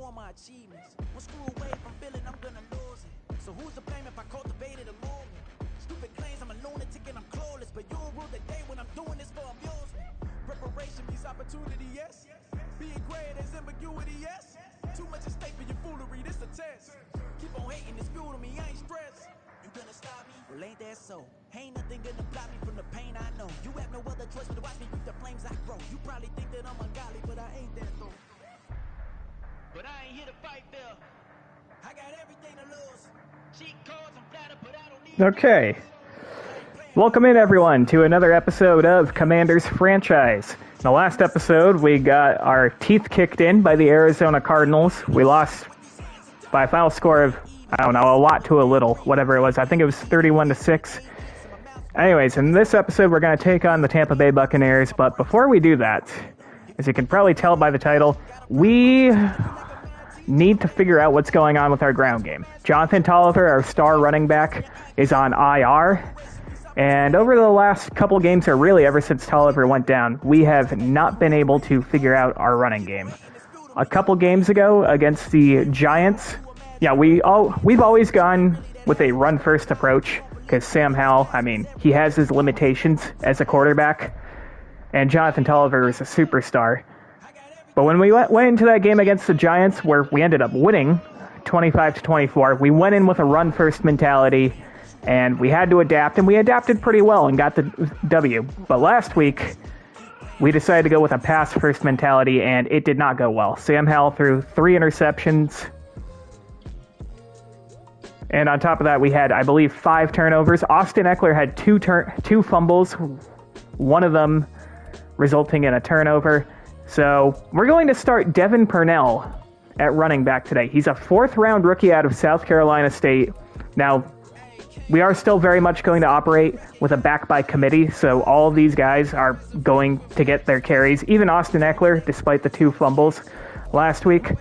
want my achievements. One screw away from feeling I'm gonna lose it. So who's to blame if I cultivated a movement? Stupid claims I'm a lunatic and I'm clueless, but you'll rule the day when I'm doing this for amusement. Preparation means opportunity, yes. Being great is ambiguity, yes. Too much at stake for your foolery, this a test. Keep on hating, it's fuel to me, I ain't stressed. You gonna stop me? Well, ain't that so? Ain't nothing gonna block me from the pain I know. You have no other choice but to watch me reap the flames I grow. You probably think that I'm ungodly, but I ain't that though. But I ain't here to fight, Bill. I got everything to lose. Cheat codes and flatter, but I don't need. Okay. Welcome in, everyone, to another episode of Commanders Franchise. In the last episode, we got our teeth kicked in by the Arizona Cardinals. We lost by a final score of, I don't know, a lot to a little, whatever it was. I think it was 31-6. Anyways, in this episode, we're going to take on the Tampa Bay Buccaneers. But before we do that, as you can probably tell by the title, we need to figure out what's going on with our ground game. Jonathan Tolliver, our star running back, is on IR. And over the last couple games, or really ever since Tolliver went down, we have not been able to figure out our running game. A couple games ago against the Giants, we've always gone with a run-first approach, because Sam Howell, he has his limitations as a quarterback, and Jonathan Tolliver is a superstar. But when we went into that game against the Giants, where we ended up winning 25-24, we went in with a run-first mentality, and we had to adapt, and we adapted pretty well and got the W. But last week, we decided to go with a pass-first mentality, and it did not go well. Sam Howell threw 3 interceptions. And on top of that, we had, I believe, 5 turnovers. Austin Eckler had 2 fumbles, one of them resulting in a turnover. So we're going to start Devin Purnell at running back today. He's a 4th-round rookie out of South Carolina State. Now, we are still very much going to operate with a back by committee, so all of these guys are going to get their carries. Even Austin Eckler, despite the 2 fumbles last week.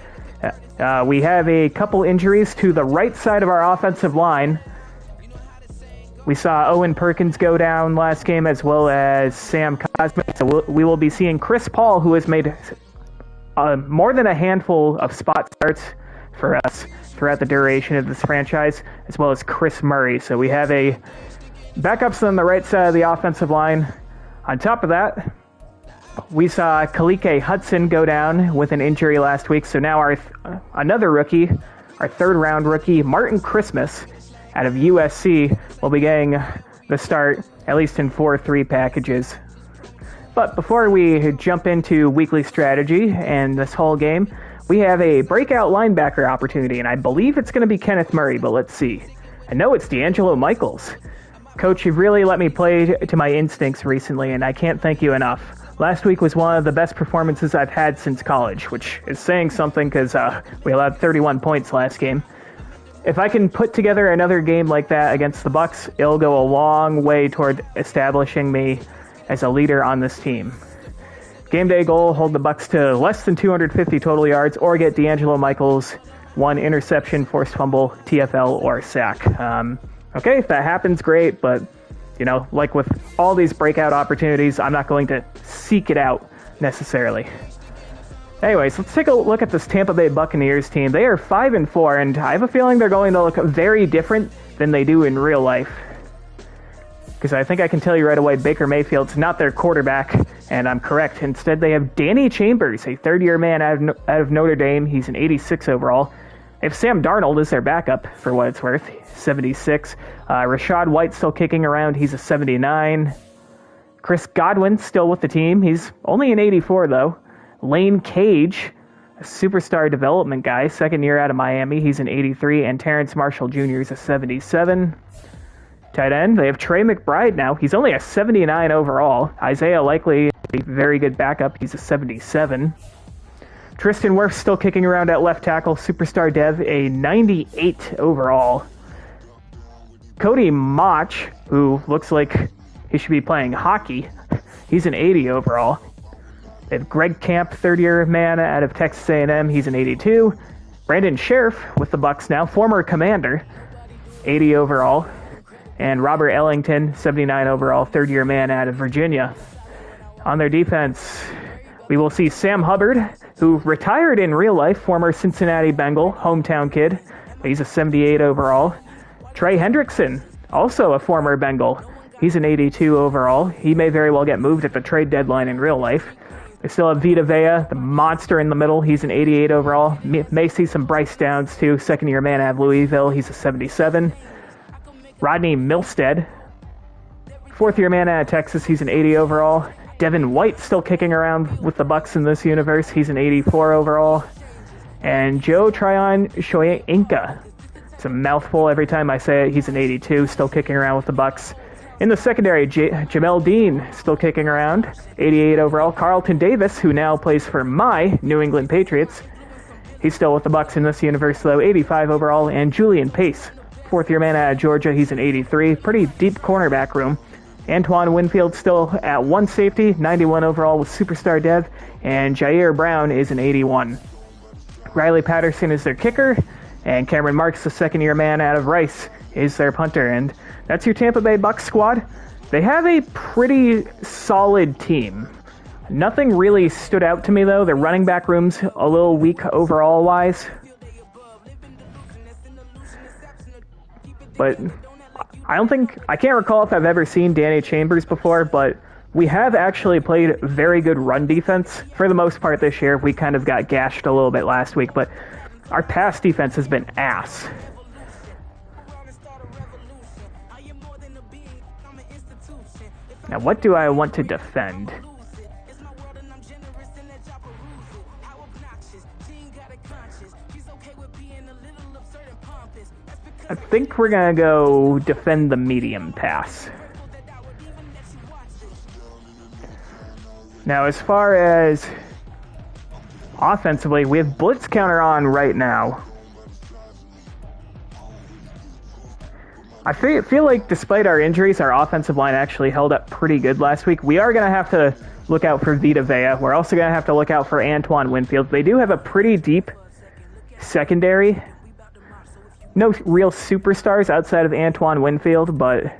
We have a couple injuries to the right side of our offensive line. We saw Owen Perkins go down last game, as well as Sam Cosme. So we will be seeing Chris Paul, who has made more than a handful of spot starts for us throughout the duration of this franchise, as well as Chris Murray. So we have a backups on the right side of the offensive line. On top of that, we saw Kalike Hudson go down with an injury last week. So now our another rookie, our 3rd-round rookie, Martin Christmas, out of USC, will be getting the start, at least in 4-3 packages. But before we jump into weekly strategy and this whole game, we have a breakout linebacker opportunity, and I believe it's going to be Kenneth Murray, but let's see. I know it's D'Angelo Michaels. Coach, you've really let me play to my instincts recently, and I can't thank you enough. Last week was one of the best performances I've had since college, which is saying something because we allowed 31 points last game. If I can put together another game like that against the Bucs, it'll go a long way toward establishing me as a leader on this team. Game day goal, hold the Bucs to less than 250 total yards or get D'Angelo Michaels 1 interception, forced fumble, TFL, or sack. Okay, if that happens, great, but, like with all these breakout opportunities, I'm not going to seek it out necessarily. Anyways, let's take a look at this Tampa Bay Buccaneers team. They are 5-4, and I have a feeling they're going to look very different than they do in real life. Because I think I can tell you right away, Baker Mayfield's not their quarterback, and I'm correct. Instead, they have Danny Chambers, a 3rd-year man out of Notre Dame. He's an 86 overall. They have Sam Darnold as their backup, for what it's worth, 76. Rashad White still kicking around. He's a 79. Chris Godwin still with the team. He's only an 84, though. Lane Cage, a superstar development guy, 2nd year out of Miami. He's an 83. And Terrence Marshall Jr. is a 77. Tight end, they have Trey McBride now. He's only a 79 overall. Isaiah Likely, a very good backup. He's a 77. Tristan Wirfs still kicking around at left tackle. Superstar dev, a 98 overall. Cody Mauch, who looks like he should be playing hockey. He's an 80 overall. They have Greg Camp, 3rd-year man out of Texas A&M. He's an 82. Brandon Sheriff with the Bucs now, former Commander, 80 overall. And Robert Ellington, 79 overall, 3rd-year man out of Virginia. On their defense, We will see Sam Hubbard, who retired in real life, former Cincinnati Bengal, hometown kid. He's a 78 overall. Trey Hendrickson, also a former Bengal. He's an 82 overall. He may very well get moved at the trade deadline in real life. We still have Vita Vea, the monster in the middle. He's an 88 overall. May see some Bryce Downs, too. Second-year man out of Louisville. He's a 77. Rodney Milstead, fourth-year man out of Texas. He's an 80 overall. Devin White still kicking around with the Bucs in this universe. He's an 84 overall. And Joe Tryon Shoyinka. It's a mouthful every time I say it. He's an 82, still kicking around with the Bucs. In the secondary, Jamel Dean, still kicking around, 88 overall. Carlton Davis, who now plays for my New England Patriots. He's still with the Bucs in this universe, though, 85 overall. And Julian Pace, fourth-year man out of Georgia. He's an 83. Pretty deep cornerback room. Antoine Winfield still at one safety, 91 overall with superstar Dev. And Jair Brown is an 81. Riley Patterson is their kicker. And Cameron Marks, the second-year man out of Rice, is their punter. And that's your Tampa Bay Bucs squad. They have a pretty solid team. Nothing really stood out to me, though. Their running back room's a little weak overall-wise. But I can't recall if I've ever seen Danny Chambers before, but we have actually played very good run defense for the most part this year. We kind of got gashed a little bit last week, but our pass defense has been ass. Now, what do I want to defend? I think we're going to go defend the medium pass. Now, as far as offensively, we have blitz counter on right now. I feel like despite our injuries, our offensive line actually held up pretty good last week. We are going to have to look out for Vita Vea. We're also going to have to look out for Antoine Winfield. They do have a pretty deep secondary. No real superstars outside of Antoine Winfield, but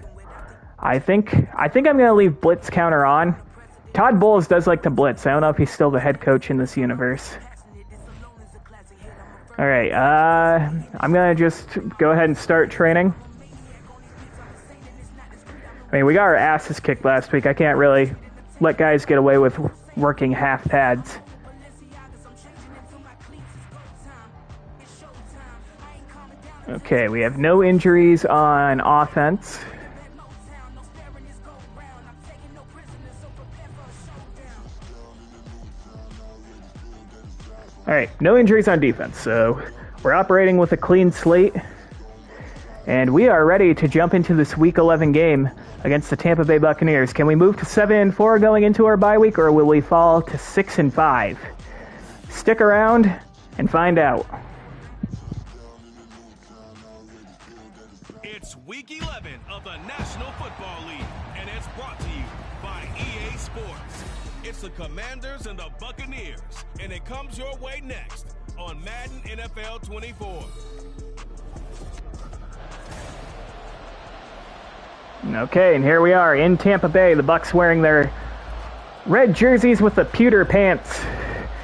I think I'm going to leave blitz counter on. Todd Bowles does like to blitz. I don't know if he's still the head coach in this universe. All right, I'm going to just go ahead and start training. I mean, we got our asses kicked last week. I can't really let guys get away with working half pads. Okay, we have no injuries on offense. All right, no injuries on defense, so we're operating with a clean slate. And we are ready to jump into this Week 11 game against the Tampa Bay Buccaneers. Can we move to 7-4 going into our bye week, or will we fall to 6-5? Stick around and find out. It's Week 11 of the National Football League, and it's brought to you by EA Sports. It's the Commanders and the Buccaneers, and it comes your way next on Madden NFL 24. Okay, and here we are in Tampa Bay. The Bucs wearing their red jerseys with the pewter pants.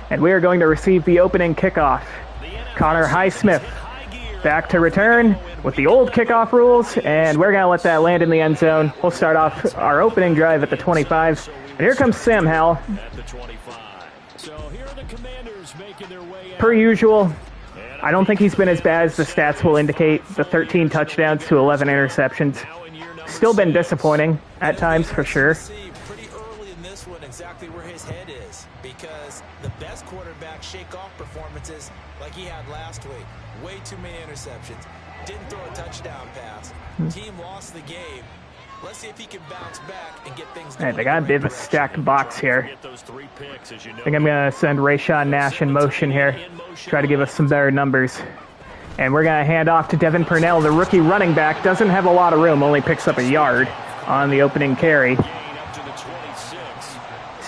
And we are going to receive the opening kickoff. Connor Highsmith back to return with the old kickoff rules, and we're going to let that land in the end zone. We'll start off our opening drive at the 25. And here comes Sam Howell. Per usual, I don't think he's been as bad as the stats will indicate. The 13 touchdowns to 11 interceptions. Still been disappointing at times, for sure. Pretty early in this one exactly where his head is, because the best quarterback shake-off performances like he had last week. Way too many interceptions. Didn't throw a touchdown pass. Team lost the game. Let's see if he can bounce back and get things going. All right, they got a bit of a stacked box here. I think I'm going to send Rayshawn Nash in motion here. Try to give us some better numbers. And we're going to hand off to Devin Purnell, the rookie running back. Doesn't have a lot of room, only picks up a yard on the opening carry. So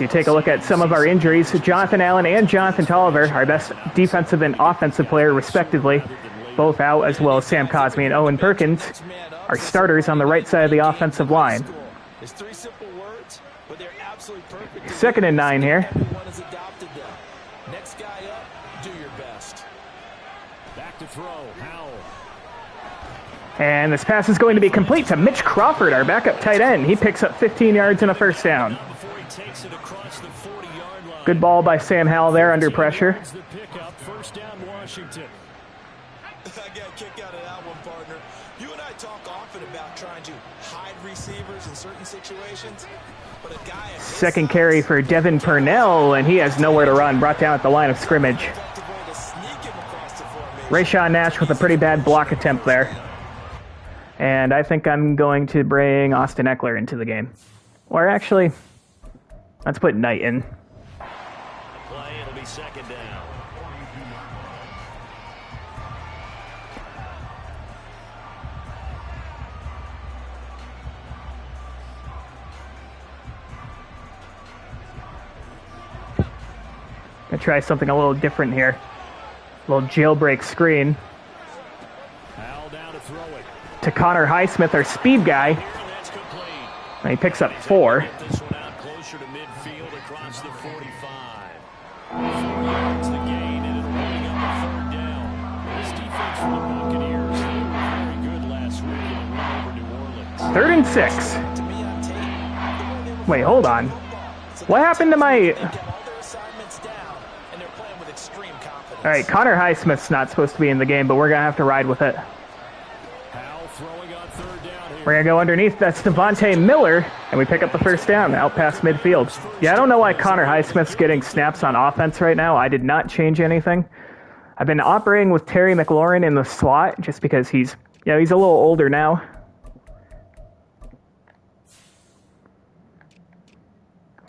you take a look at some of our injuries. Jonathan Allen and Jonathan Tolliver, our best defensive and offensive player, respectively, both out, as well as Sam Cosme and Owen Perkins, our starters on the right side of the offensive line. 2nd and 9 here. Back to throw, Howell. And this pass is going to be complete to Mitch Crawford, our backup tight end. He picks up 15 yards and a first down. Good ball by Sam Howell there under pressure. First down, Washington. I got a kick out of that one, partner. You and I talk often about trying to hide receivers in certain situations, but a guy at Second carry for Devin Purnell, and he has nowhere to run, brought down at the line of scrimmage. Rayshawn Nash with a pretty bad block attempt there. And I think I'm going to bring Austin Eckler into the game. Or actually, let's put Knight in. Play, it'll be second down. Gonna try something a little different here. A little jailbreak screen. Howell down to throw it. To Connor Highsmith, our speed guy. That's complete. And he picks up 4. This one out closer to midfield across the 45. 4 yards the gain, and it'll bring up a third down. This defense for the Buccaneers, they were very good last week in a win over New Orleans. 3rd and 6. Wait, hold on. What happened to my... All right, Connor Highsmith's not supposed to be in the game, but we're going to have to ride with it. Howell throwing on third down here. We're going to go underneath. That's Devontae Miller, and we pick up the first down out past midfield. Yeah, I don't know why Connor Highsmith's getting snaps on offense right now. I did not change anything. I've been operating with Terry McLaurin in the slot just because he's a little older now.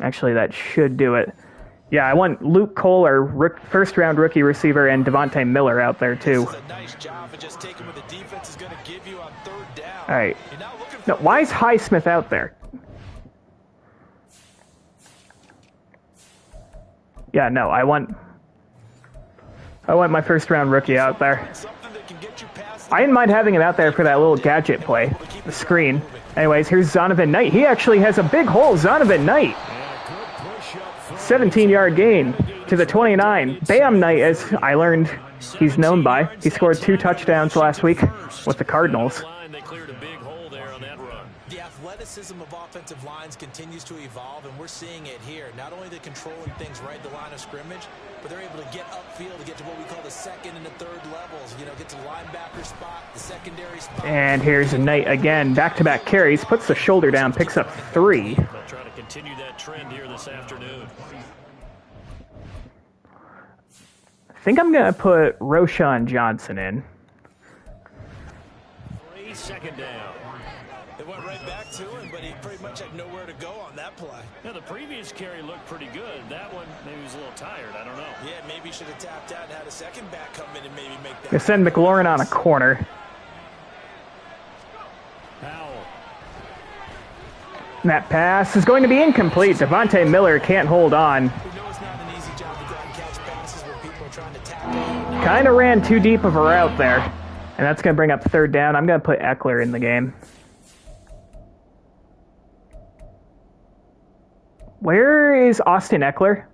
Actually, that should do it. Yeah, I want Luke Cole, our first-round rookie receiver, and Devontae Miller out there, too. This is a nice job of just taking what the defense is going to give you on third down. All right. No, why is Highsmith out there? Yeah, no, I want my first-round rookie out there. I didn't mind having him out there for that little gadget play, the screen. Anyways, here's Zonovan Knight. He actually has a big hole, Zonovan Knight. 17-yard gain to the 29. Bam Knight, as I learned he's known by. He scored 2 touchdowns last week with the Cardinals. They cleared a big hole there on that run. The athleticism of offensive lines continues to evolve, and we're seeing it here. Not only are they controlling things right at the line of scrimmage, but they're able to get upfield to get to what we call the second and the third levels. You know, get to the linebacker spot, the secondary spot. And here's Knight again. Back-to-back carries. Puts the shoulder down. Picks up 3. They'll try to continue that trend here this afternoon. I think I'm going to put Roschon Johnson in. 3, second down. They went right back to him, but he pretty much had nowhere to go on that play. Now, the previous carry looked pretty good. That one, maybe he was a little tired. I don't know. Yeah, maybe he should have tapped out and had a second back come in and maybe make that. They send McLaurin on a corner. Howell. And that pass is going to be incomplete. Devontae Miller can't hold on. We know it's not an easy job to go and catch passes when people are trying to tap in. Kind of ran too deep of a route there. And that's going to bring up third down. I'm going to put Eckler in the game. Where is Austin Eckler?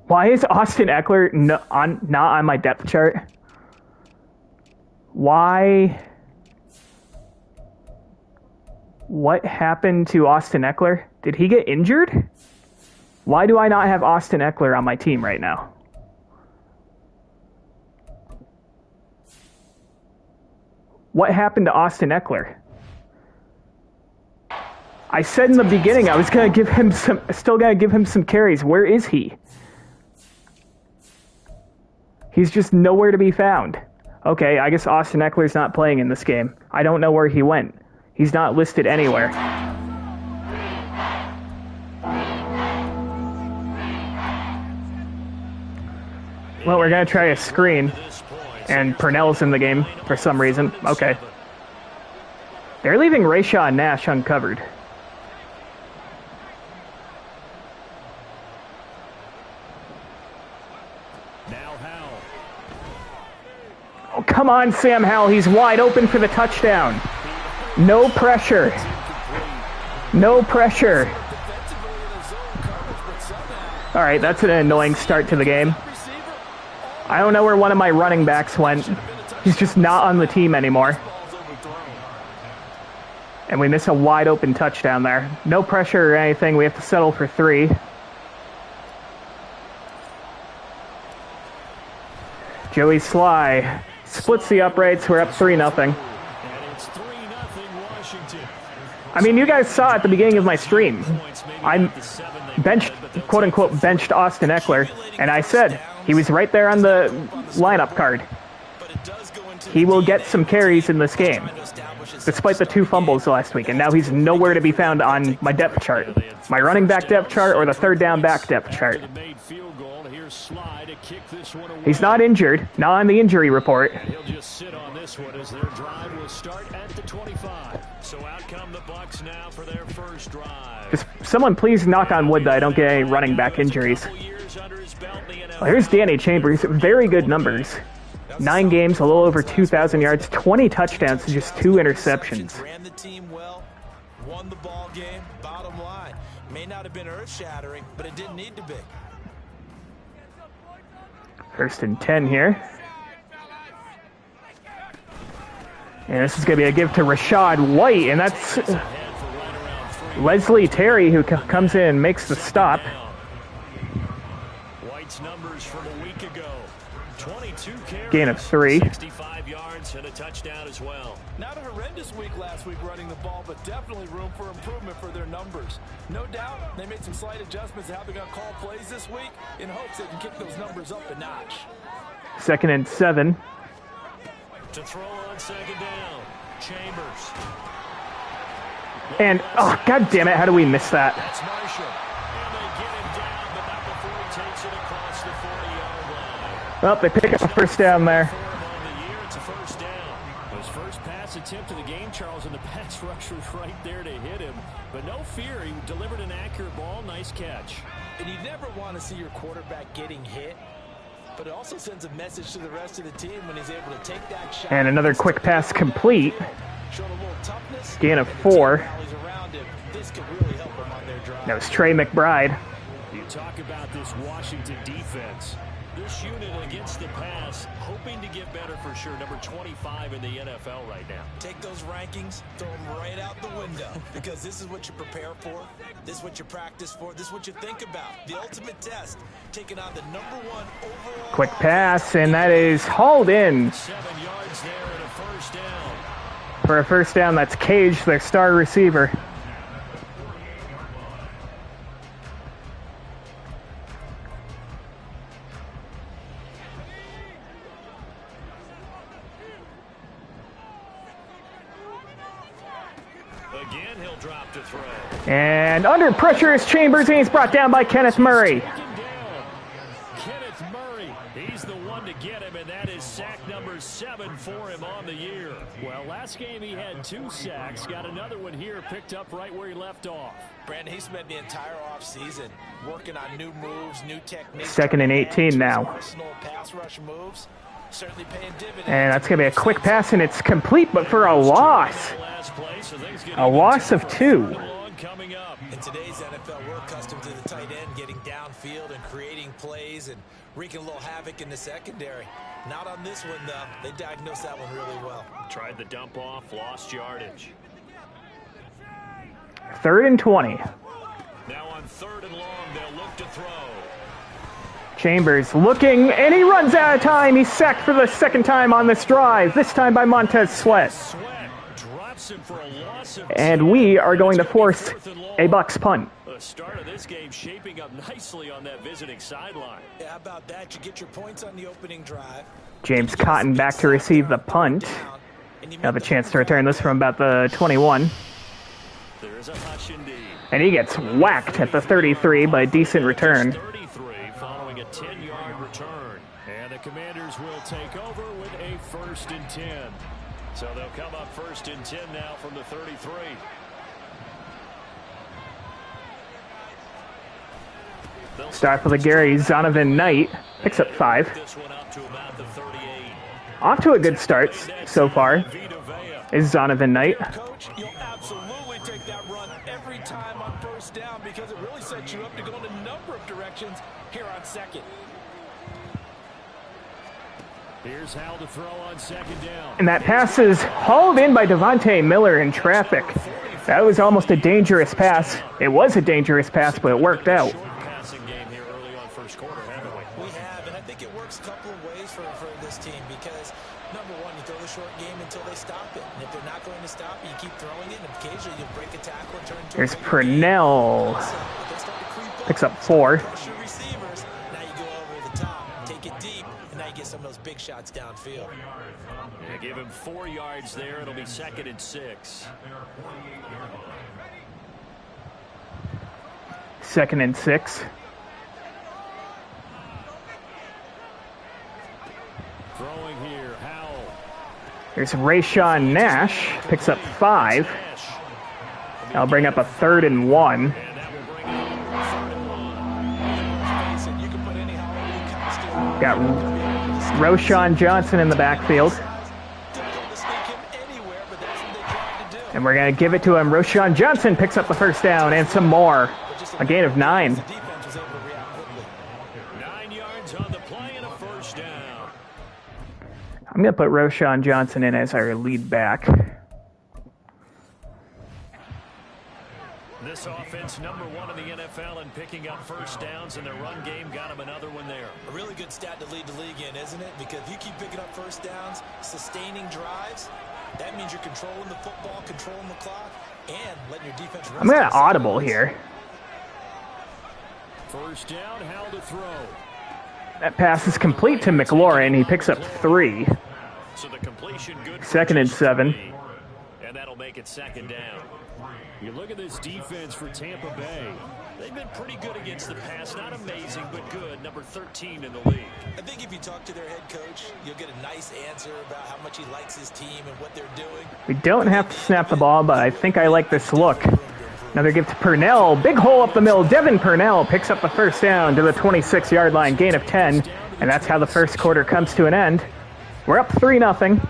Why is Austin Eckler not on my depth chart? Why? What happened to Austin Eckler? Did he get injured? Why do I not have Austin Eckler on my team right now? What happened to Austin Eckler? I said in the beginning I was going to give him still going to give him some carries. Where is he? He's just nowhere to be found. Okay, I guess Austin Eckler's not playing in this game. I don't know where he went. He's not listed anywhere. Well, we're going to try a screen. And Purnell's in the game for some reason. Okay. They're leaving Rayshawn Nash uncovered. Now Howell. Oh, come on, Sam Howell. He's wide open for the touchdown. No pressure. No pressure. All right, that's an annoying start to the game. I don't know where one of my running backs went. He's just not on the team anymore. And we miss a wide open touchdown there. No pressure or anything. We have to settle for 3. Joey Sly splits the uprights. We're up 3-0. I mean, you guys saw at the beginning of my stream, I benched, quote-unquote, benched Austin Eckler, and I said he was right there on the lineup card. He will get some carries in this game, despite the 2 fumbles last week, and now he's nowhere to be found on my depth chart, my running back depth chart or the third down back depth chart. He's not injured, not on the injury report. He'll just sit on this one as their drive will start at the 25. So out come the Bucs now for their first drive. Just someone please knock on wood that I don't get any running back injuries. Well, here's Danny Chambers, very good numbers. 9 games, a little over 2,000 yards, 20 touchdowns, and just 2 interceptions. Ran the team well, won the ball game. Bottom line, may not have been earth-shattering, but it didn't need to be. 1st and 10 here. And this is going to be a give to Rashad White, and that's Leslie Terry who comes in and makes the stop. White's numbers from a week ago. 22 carries, Gain of 3. 65 yards and a touchdown as well. Not a horrendous week last week running the ball, but definitely room for improvement for their numbers. No doubt they made some slight adjustments to how they're going to call plays this week in hopes they can kick those numbers up a notch. 2nd and 7. To throw on 2nd down, Chambers. And, oh, god damn it, how do we miss that? That's Marshall. And they get him down, but not before he takes it across the 40-yard line. Well, they pick up a first down there. On the year, it's a first down. His first pass attempt of the game, Charles, and the pass rush was right there to hit him. But no fear, he delivered an accurate ball. Nice catch. And you never want to see your quarterback getting hit, but it also sends a message to the rest of the team when he's able to take that shot. And another quick pass complete. Showed a little toughness. Gain of 4. This could really help them on their drive. That was Trey McBride. You talk about this Washington defense. This unit against the pass, hoping to get better for sure. Number 25 in the NFL right now. Take those rankings, throw them right out the window, because this is what you prepare for, this is what you practice for, this is what you think about. The ultimate test, taking on the #1 overall. Quick pass, and that is hauled in. 7 yards there and a first down. For a first down, that's Cage, their star receiver. Again, he'll drop to throw. And under pressure is Chambers, and he's brought down by Kenneth Murray. Kenneth Murray, he's the one to get him, and that is sack number 7 for him on the year. Well, last game he had 2 sacks, got another one here, picked up right where he left off. Brandon, he spent the entire offseason working on new moves, new techniques. 2nd and 18 now. Personal pass rush moves, certainly paying dividends. And that's going to be a quick pass, and it's complete, but for a loss. A loss of 2. In today's NFL, we're accustomed to the tight end getting downfield and creating plays and wreaking a little havoc in the secondary. Not on this one, though. They diagnosed that one really well. Tried the dump off, lost yardage. 3rd and 20. Now on 3rd and long, they'll look to throw. Chambers looking, and he runs out of time. He's sacked for the 2nd time on this drive, this time by Montez Sweat. Drops him for a loss of And we are going to force a Bucs punt. The start of this game shaping up nicely on that visiting sideline. Yeah, how about that? You get your points on the opening drive. James Cotton back to receive the punt. Have a chance to return this from about the 21. There's a hush indeed. And he gets whacked at the 33 by a decent return. 33 following a 10-yard return. And the Commanders will take over with a 1st and 10. So they'll come up 1st and 10 now from the 33. Start for the Gary Zonovan Knight. Picks up 5. This one up to about the 38. Off to a good start so far is Zonovan Knight. Coach, you'll absolutely take that run every time on 1st down because it really sets you up to go in a number of directions here on 2nd. Here's Howell to throw on second down. And that pass is hauled in by Devontae Miller in traffic. That was almost a dangerous pass. It was a dangerous pass, but it worked out. Passing game here early on first quarter, haven't we? We have, and I think it works a couple of ways for this team because, number one, you throw the short game until they stop it. And if they're not going to stop it, you keep throwing it, and occasionally you'll break a tackle and turn into There's Purnell. Picks up 4. Pressure receivers. Now you go over the top, take it deep, and now you get some of those big shots downfield. Yeah, give him 4 yards there. It'll be 2nd and 6. 2nd and 6. Throwing here, Howell. There's Rayshawn Nash. Picks up 5. That'll bring up a 3rd and 1. And that will bring up 3rd and 1. You can put any Halloween costume. Got Roschon Johnson in the backfield. Difficult to sneak him anywhere, but that's what they tried to do. And we're going to give it to him. Roschon Johnson picks up the first down and some more. A gain of 9. The defense was able to react quickly. 9 yards on the play and a first down. I'm going to put Roschon Johnson in as our lead back. This offense, number 1 in the NFL in picking up first downs, and their run game got him another one there. A really good stat to lead the league in, isn't it? Because if you keep picking up first downs, sustaining drives, that means you're controlling the football, controlling the clock, and letting your defense run. I'm going to audible here. First down, Howell to throw. That pass is complete to McLaurin. He picks up 3. So the completion good. 2nd and 7. And that'll make it 2nd down. You look at this defense for Tampa Bay. They've been pretty good against the pass. Not amazing, but good. Number 13 in the league. I think if you talk to their head coach, you'll get a nice answer about how much he likes his team and what they're doing. We don't have to snap the ball, but I think I like this look. Another give to Purnell. Big hole up the middle. Devin Purnell picks up the first down to the 26-yard line. Gain of 10. And that's how the first quarter comes to an end. We're up 3-0.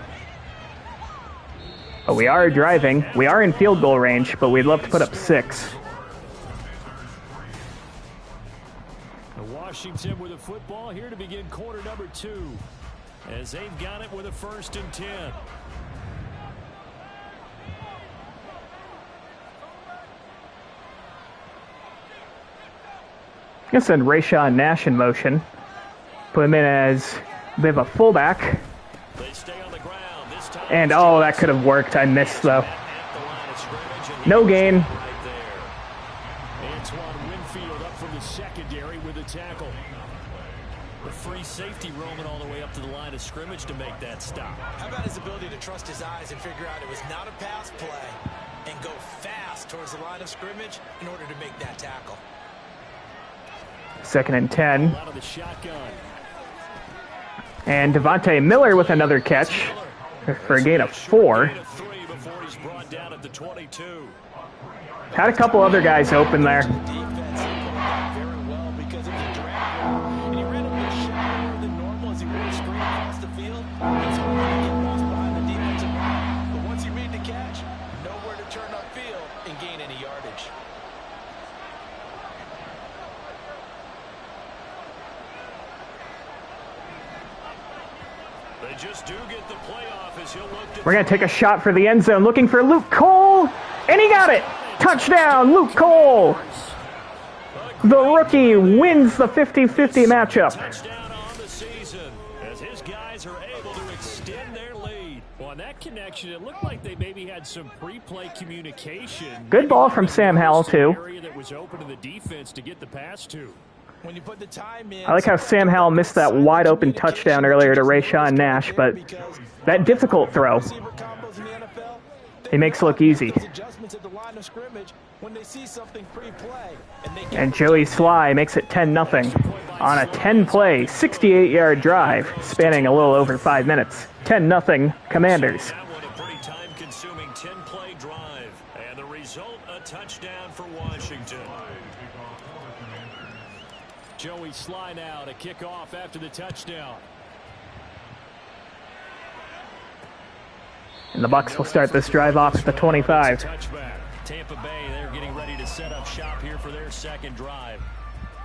But we are driving. We are in field goal range, but we'd love to put up 6. Washington with a football here to begin quarter number 2. As they've got it with a 1st and 10. I'm going to send Rayshawn Nash in motion. Put him in as a bit of a fullback. They stay on the ground. This time And, oh, that could have worked. I missed, though. No gain. Right there. Antoine Winfield up from the secondary with a tackle. The free safety roaming all the way up to the line of scrimmage to make that stop. How about his ability to trust his eyes and figure out it was not a pass play and go fast towards the line of scrimmage in order to make that tackle. 2nd and 10. Out of the shotgun. And Devontae Miller with another catch for a gain of 4. Gain of 3 before he's brought down at the 22. Had a couple other guys open there. Defense very well because it was a drag route, and he ran a little shallower than normal as he went straight across the field. It's hard to get lost behind the defensive line, but once he made the catch, nowhere to turn upfield and gain any yardage. They just do get the playoff as he'll look to. We're going to take a shot for the end zone, looking for Luke Cole. And he got it! Touchdown, Luke Cole! The rookie wins the 50-50 matchup. Touchdown on the season as his guys are able to extend their lead. Well, on that connection, it looked like they maybe had some pre-play communication. Good ball from Sam Howell, too. Area that was open to the defense to get the pass to. When you put the time in, I like how Sam Howell missed that wide-open touchdown earlier to Rayshawn Nash, but that difficult throw, receiver combos in the NFL, he makes look easy. those adjustments at the line of scrimmage when they see something pre-play and they can And Joey Sly makes it 10-0 on a 10-play, 68-yard drive spanning a little over 5 minutes. 10-0 Commanders. That one a pretty time-consuming 10-play drive, and the result a touchdown for Washington. Joey Sly now to kick off after the touchdown. And the Bucs will start this drive off at the 25. Touchback. Tampa Bay, they're getting ready to set up shop here for their second drive.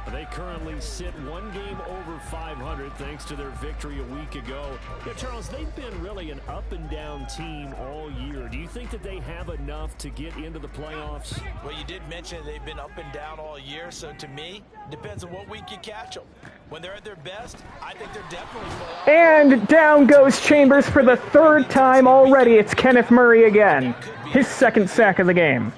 They currently sit one game over 500 thanks to their victory a week ago. Yeah, Charles, they've been really an up-and-down team all year. Do you think that they have enough to get into the playoffs? Well, you did mention they've been up and down all year, so to me, depends on what week you catch them. When they're at their best, I think they're definitely playoff. And down goes Chambers for the third time already. It's Kenneth Murray again. His second sack of the game.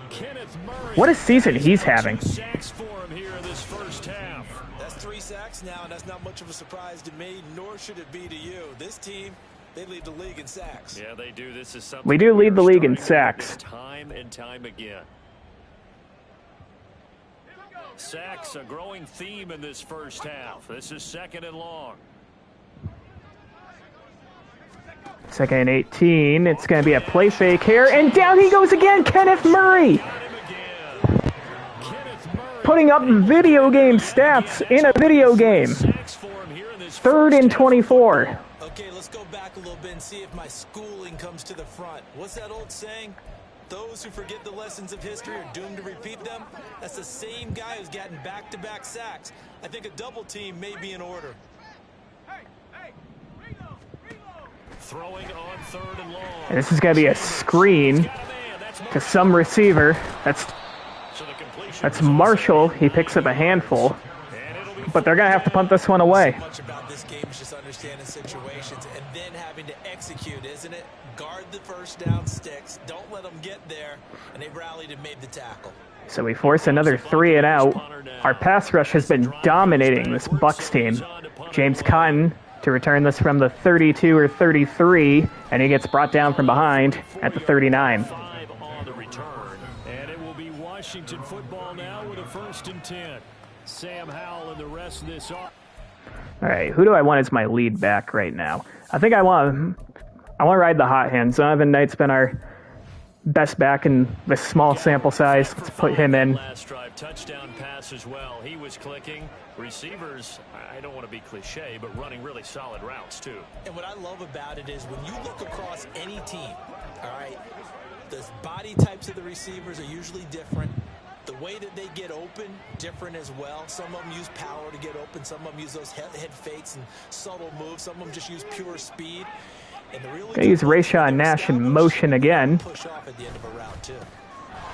What a season he's having. Sacks for him here in this first half. That's 3 sacks now, and that's not much of a surprise to me, nor should it be to you. This team, they lead the league in sacks. Yeah, they do. This is something We do lead the league in starting to sacks. witness time and time again. Sacks, a growing theme in this first half. This is 2nd and long. 2nd and 18. It's going to be a play fake here. And down he goes again. Kenneth Murray. Putting up video game stats in a video game. 3rd and 24. Okay, let's go back a little bit and see if my schooling comes to the front. What's that old saying? Those who forget the lessons of history are doomed to repeat them. That's the same guy who's gotten back-to-back sacks. I think a double team may be in order. Throwing on 3rd and long. And this is going to be a screen to some receiver. That's Marshall. He picks up a handful. But they're going to have to punt this one away. Much about this game is just understanding situations and then having to execute, isn't it? Guard the first down sticks. Don't let them get there. And they rallied and made the tackle. So we force another 3 and out. Our pass rush has been dominating this Bucs team. James Cotton to return this from the 32 or 33, and he gets brought down from behind at the 39. On the return, and it will be Washington football now with a 1st and 10. Sam Howell and the rest of this. All right, who do I want as my lead back right now? I think I want to ride the hot hand. Zonovan Knight's been our best back in this small sample size. Let's put him in. Last drive, touchdown pass as well. He was clicking. Receivers, I don't want to be cliche, but running really solid routes too. And what I love about it is when you look across any team, all right, the body types of the receivers are usually different. The way that they get open, different as well. Some of them use power to get open. Some of them use those head fakes and subtle moves. Some of them just use pure speed. And the really They use Rayshawn Nash in motion again. push off at the end of a route too.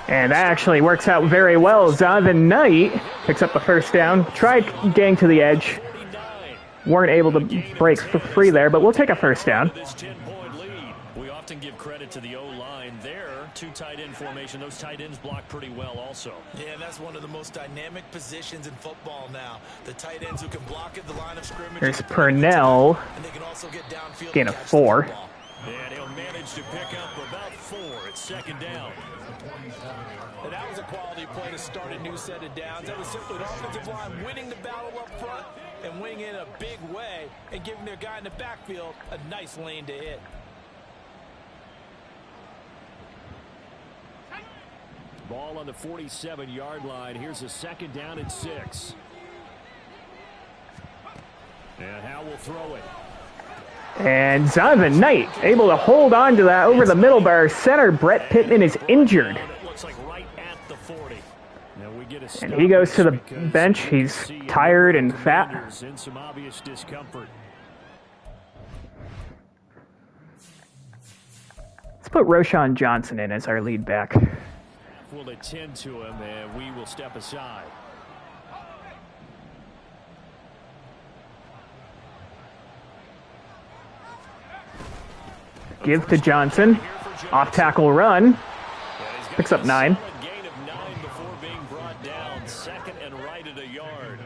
And that actually works out very well. Zonovan Knight picks up the first down. Tried getting to the edge. Weren't able to break free there, but we'll take a first down. This 10-point lead. We often give credit to the O-line there. 2 tight end formation. Those tight ends block pretty well also. Yeah, that's one of the most dynamic positions in football now. The tight ends who can block at the line of scrimmage. There's Purnell. And they can also get downfield. Gain of 4. And he'll manage to pick up about 4 at 2nd down. And that was a quality play to start a new set of downs. That was simply an offensive line winning the battle up front and winning in a big way and giving their guy in the backfield a nice lane to hit. Ball on the 47-yard line. Here's a 2nd down and 6. And Howell will throw it. And Zonovan Knight able to hold on to that over the middle, but our center, Brett Pittman, is injured. It looks like right at the 40. Now we get a And he goes to the bench. He's tired and fat. In some obvious discomfort. Let's put Roshan Johnson in as our lead back. We'll attend to him, and we will step aside. Give to Johnson. Off tackle run. Picks up 9. Gain of 9 before being brought down. 2nd and right at a yard.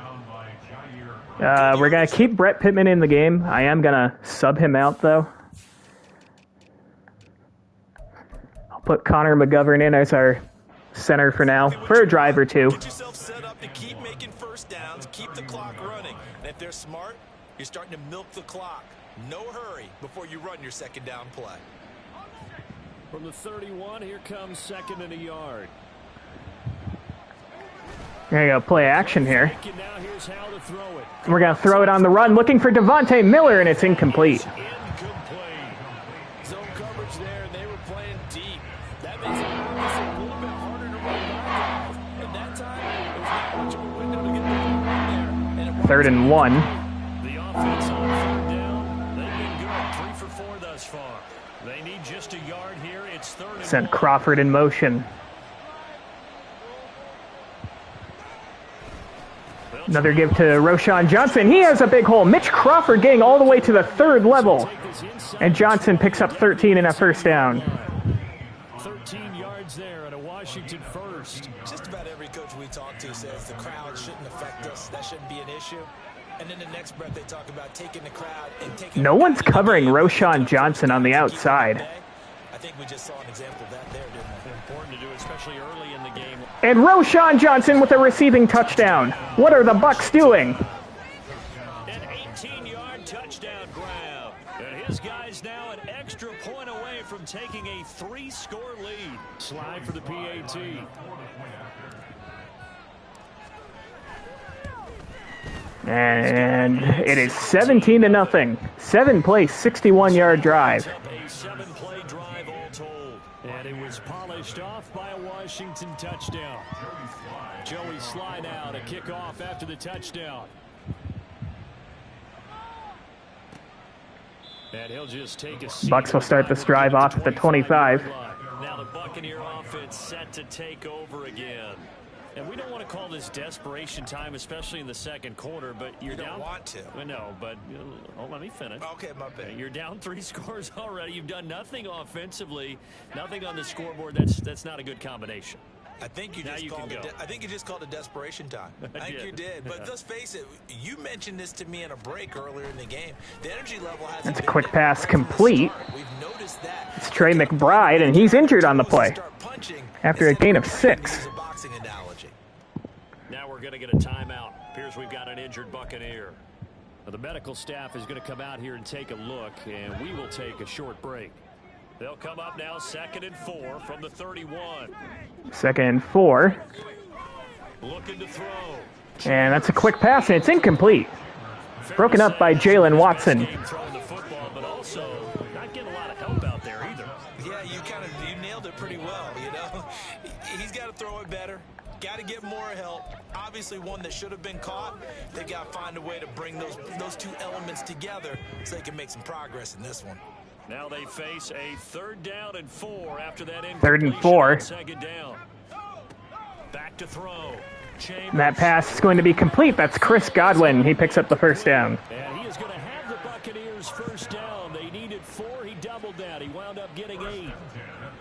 We're going to keep Brett Pittman in the game. I am going to sub him out, though. I'll put Connor McGovern in as our center for now, for a drive or 2. Get yourself set up to keep making first downs, keep the clock running. And if they're smart, you're starting to milk the clock. No hurry before you run your 2nd down play. From the 31, here comes 2nd and a yard. There you go, play action here. And now here's how to throw it. We're going to throw it on the run, looking for Devontae Miller, and it's incomplete. Incomplete. Zone coverage there, and they were playing deep. That makes it a little bit harder to run back. And that time, there's not much of a window to get the ball in there. 3rd and 1. The offense on 3rd down, they've been good. 3 for 4 thus far. They need just a yard here. It's 3rd and Sent 1. Crawford in motion. Another give to Roschon Johnson. He has a big hole. Mitch Crawford getting all the way to the 3rd level. And Johnson picks up 13 and a first down. 13 yards there and a Washington first. Just about every coach we talk to says the crowd shouldn't affect us. That shouldn't be an issue. And then the next breath they talk about taking the crowd and taking... No one's covering Roschon Johnson on the outside. I think we just saw an example of that there, didn't we? Important to do, especially early in the game. And Roschon Johnson with a receiving touchdown. What are the Bucs doing? An 18-yard touchdown grab. And his guys now an extra point away from taking a 3-score lead. Slide for the PAT. And it is 17-0. 7-play, 61-yard drive. A 7-play drive all told. And it was polished off by a Washington touchdown. Joey Sly now to kick off after the touchdown. And he'll just take a seat. Bucs will start this drive off at the 25. Now the Buccaneer offense set to take over again. And we don't want to call this desperation time, especially in the second quarter, but you're down. Don't want to. I know, but let me finish. Okay, my bad. You're down 3 scores already. You've done nothing offensively, nothing on the scoreboard. That's not a good combination. I think you just called it. I think you just called it desperation time. I think you did. But let's face it. You mentioned this to me in a break earlier in the game. The energy level hasn't. That's a quick pass complete. We've noticed that. It's Trey McBride, and he's injured on the play after a gain of 6. Now we're going to get a timeout. Appears we've got an injured Buccaneer. Now the medical staff is going to come out here and take a look, and we will take a short break. They'll come up now 2nd and 4 from the 31. 2nd and 4. Looking to throw. And that's a quick pass, and it's incomplete. Broken up by Jalen Watson. Throwing the football, but also not getting a lot of help out there either. Yeah, you nailed it pretty well, you know. He's got to throw it better. Got to get more help. Obviously one that should have been caught. They got to find a way to bring those two elements together so they can make some progress in this one. Now they face a 3rd down and 4 after that. 3rd and 4. 2nd down. Back to throw. And that pass is going to be complete. That's Chris Godwin. He picks up the first down. And he is going to have the Buccaneers first down. They needed 4. He doubled that. He wound up getting 8.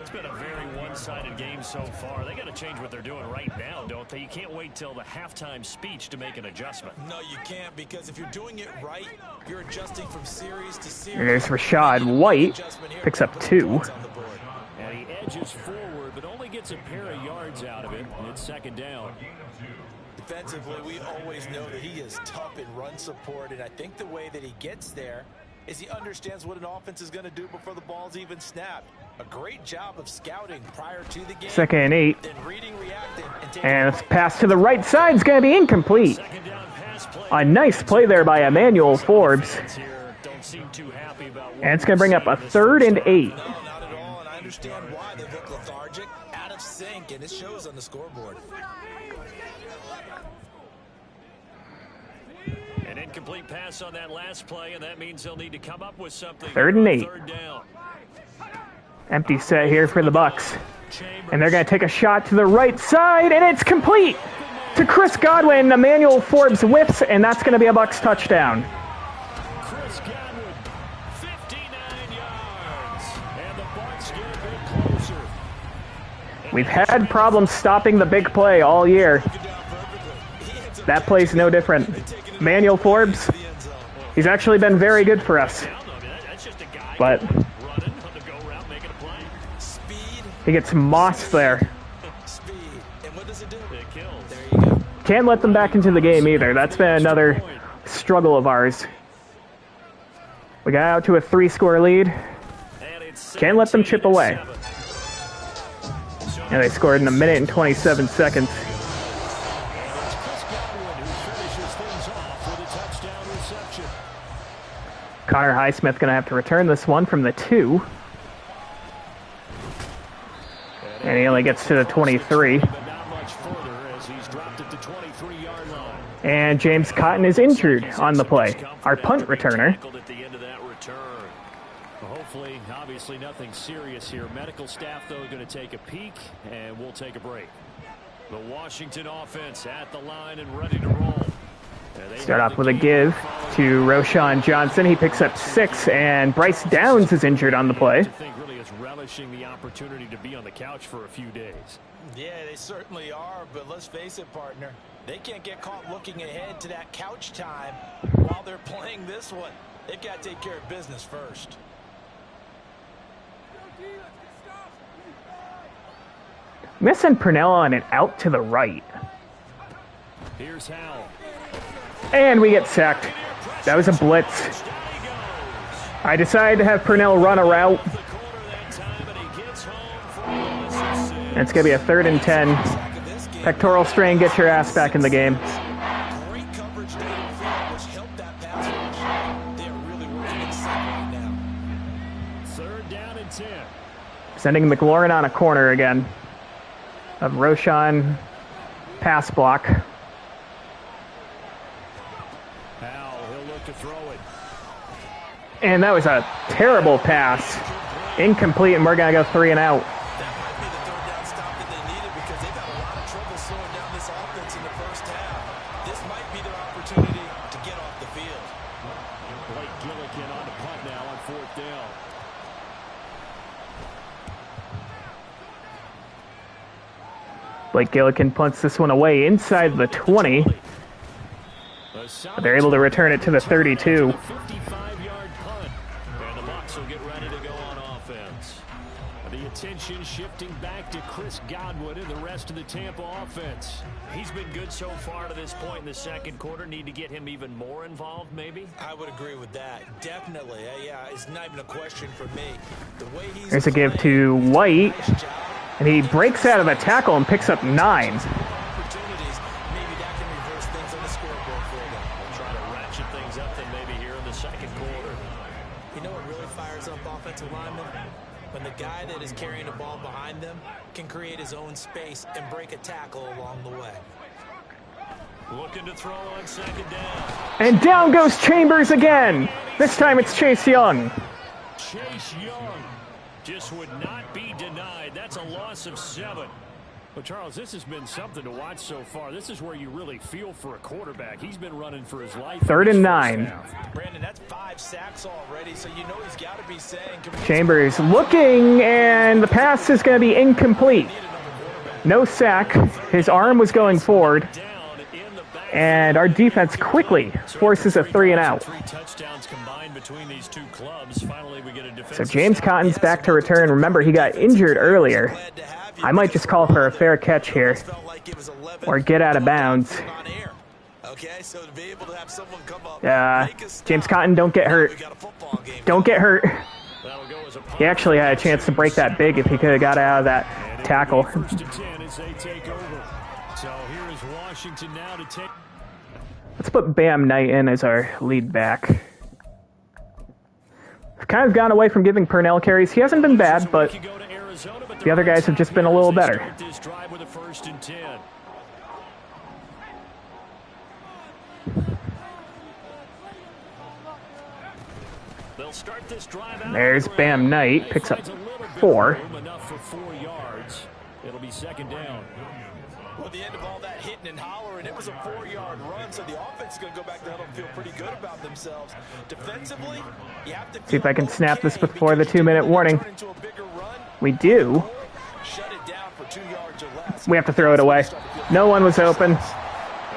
It's been a very one-sided game so far. They got to change what they're doing right now, don't they? You can't wait till the halftime speech to make an adjustment. No, you can't, because if you're doing it right, you're adjusting from series to series. And there's Rashad White. Picks up 2. And he edges forward, but only gets a pair of yards out of it. And it's 2nd down. Defensively, we always know that he is tough in run support, and I think the way that he gets there is he understands what an offense is going to do before the ball's even snapped. A great job of scouting prior to the game. 2nd and 8. Then reading, reacting, And this pass to the right side is going to be incomplete. A nice play there by Emmanuel Forbes. And it's going to bring up a 3rd and 8. No, not at all, and I understand why they look lethargic, out of sync, and it shows on the scoreboard. An incomplete pass on that last play, and that means they'll need to come up with something. 3rd and 8. 3rd down. Empty set here for the Bucs. And they're going to take a shot to the right side, and it's complete to Chris Godwin. Emmanuel Forbes whips, and that's going to be a Bucs touchdown. Chris Godwin, 59 yards, and the Bucs get a bit closer. We've had problems stopping the big play all year. That play's no different. Emmanuel Forbes, he's actually been very good for us. But he gets mossed there. Can't let them back into the game either. That's been another struggle of ours. We got out to a 3-score lead. Can't let them chip away. And they scored in 1 minute and 27 seconds. Connor Highsmith going to have to return this one from the 2. And he only gets to the 23. But not much further as he's dropped at the 23-yard line. And James Cotton is injured on the play, our punt returner. At the end of that return. Well, hopefully, obviously nothing serious here. Medical staff, though, going to take a peek, and we'll take a break. The Washington offense at the line and ready to roll. Start off with a give to Roschon Johnson. He picks up 6, and Bryce Downs is injured on the play. I think really is relishing the opportunity to be on the couch for a few days. Yeah, they certainly are, but let's face it, partner. They can't get caught looking ahead to that couch time while they're playing this one. They've got to take care of business first. I'm going to send Purnell on it out to the right. Here's Howell. And we get sacked. That was a blitz. I decided to have Purnell run a route. And it's going to be a 3rd and 10. Pectoral strain, get your ass back in the game. Great coverage downfield, which helped that pass rush. They are really working inside right now. 3rd down and 10. Sending McLaurin on a corner again. Of Roschon pass block. He'll look to throw it. And that was a terrible pass. Incomplete, and we're going to go 3 and out. That might be the 3rd down stop that they needed because they've had a lot of trouble slowing down this offense in the first half. This might be their opportunity to get off the field. Blake Gillikin on the punt now on 4th down. Blake Gillikin punts this one away inside the 20. But they're able to return it to the 32. 55-yard punt. And the Bucs will get ready to go on offense. The attention shifting back to Chris Godwin and the rest of the Tampa offense. He's been good so far to this point in the second quarter. Need to get him even more involved, maybe? I would agree with that. Definitely. Yeah, it's not even a question for me. The way he's There's a give to White. And he breaks out of a tackle and picks up 9. opportunities. Maybe that can reverse things on the scoreboard for them. We'll try to ratchet things up then maybe here in the second quarter. You know what really fires up offensive linemen? When the guy that is carrying the ball behind them can create his own space and break a tackle along the way. Looking to throw on 2nd down. And down goes Chambers again. This time it's Chase Young. Chase Young just would not be denied. That's a loss of 7. But, Charles, this has been something to watch so far. This is where you really feel for a quarterback. He's been running for his life. 3rd and 9. Brandon, that's 5 sacks already, so you know he's got to be saying... Chambers looking, and the pass is going to be incomplete. No sack. His arm was going forward. And our defense quickly forces a 3 and out. 3 touchdowns combined between these two clubs. Finally, we get a defensive So James Cotton's back to return. Remember, he got injured earlier. I might just call for a fair catch here. Or get out of bounds. James Cotton, don't get hurt. Don't get hurt. He actually had a chance to break that big if he could have got out of that tackle. 1st and 10 as they take over. So here is Washington now to take. Let's put Bam Knight in as our lead back. I've kind of gone away from giving Purnell carries. He hasn't been bad, but the other guys have just been a little better. This drive with a 1st and 10. They'll start this drive out. There's Bam Knight, picks up 4. Enough for 4 yards. It'll be 2nd down. Well, at the end of all that hitting and hollering, it was a 4-yard run, so the offense is going to go back to huddle and feel pretty good about themselves. Defensively, you have to See if I can snap this before the 2-minute warning. We do. Shut it down for 2 yards or less. We have to throw it away. No one was open. They try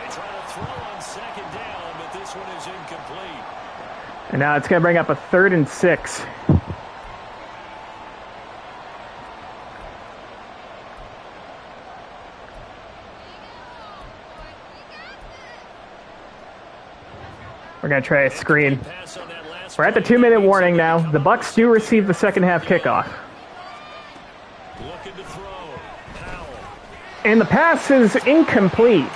to throw on 2nd down, but this one is incomplete. And now it's going to bring up a 3rd and 6. We're going to try a screen. We're at the 2-minute warning now. The Bucs do receive the second half kickoff. Looking to throw. Howell. And the pass is incomplete.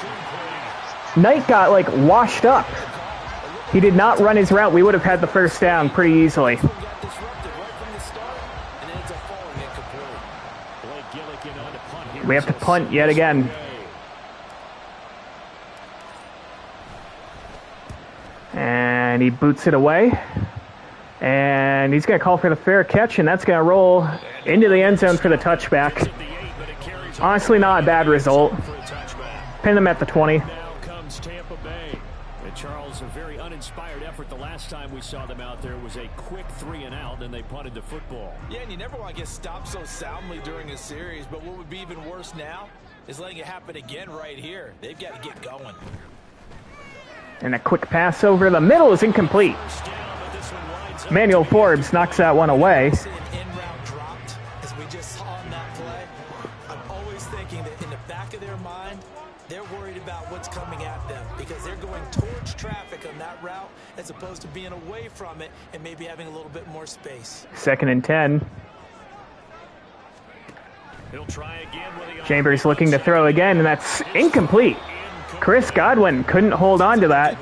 Knight got, like, washed up. He did not run his route. We would have had the 1st down pretty easily. Got disrupted right from the start, and it ends up falling incomplete. Blake Gillikin on to punt here. We have to punt yet again. And he boots it away. And he's going to call for the fair catch, and that's going to roll into the end zone for the touchback. Honestly, not a bad result. Pin them at the 20. Now comes Tampa Bay. And Charles, a very uninspired effort. The last time we saw them out there was a quick 3-and-out, and they punted the football. Yeah, and you never want to get stopped so soundly during a series, but what would be even worse now is letting it happen again right here. They've got to get going. And a quick pass over the middle is incomplete. Manuel Forbes knocks that one away. An in-route dropped, as we just saw on that play. I'm always thinking that in the back of their mind, they're worried about what's coming at them because they're going towards traffic on that route as opposed to being away from it and maybe having a little bit more space. 2nd and 10. He'll try again with the Chambers looking to throw again, and that's incomplete. Chris Godwin couldn't hold on to that.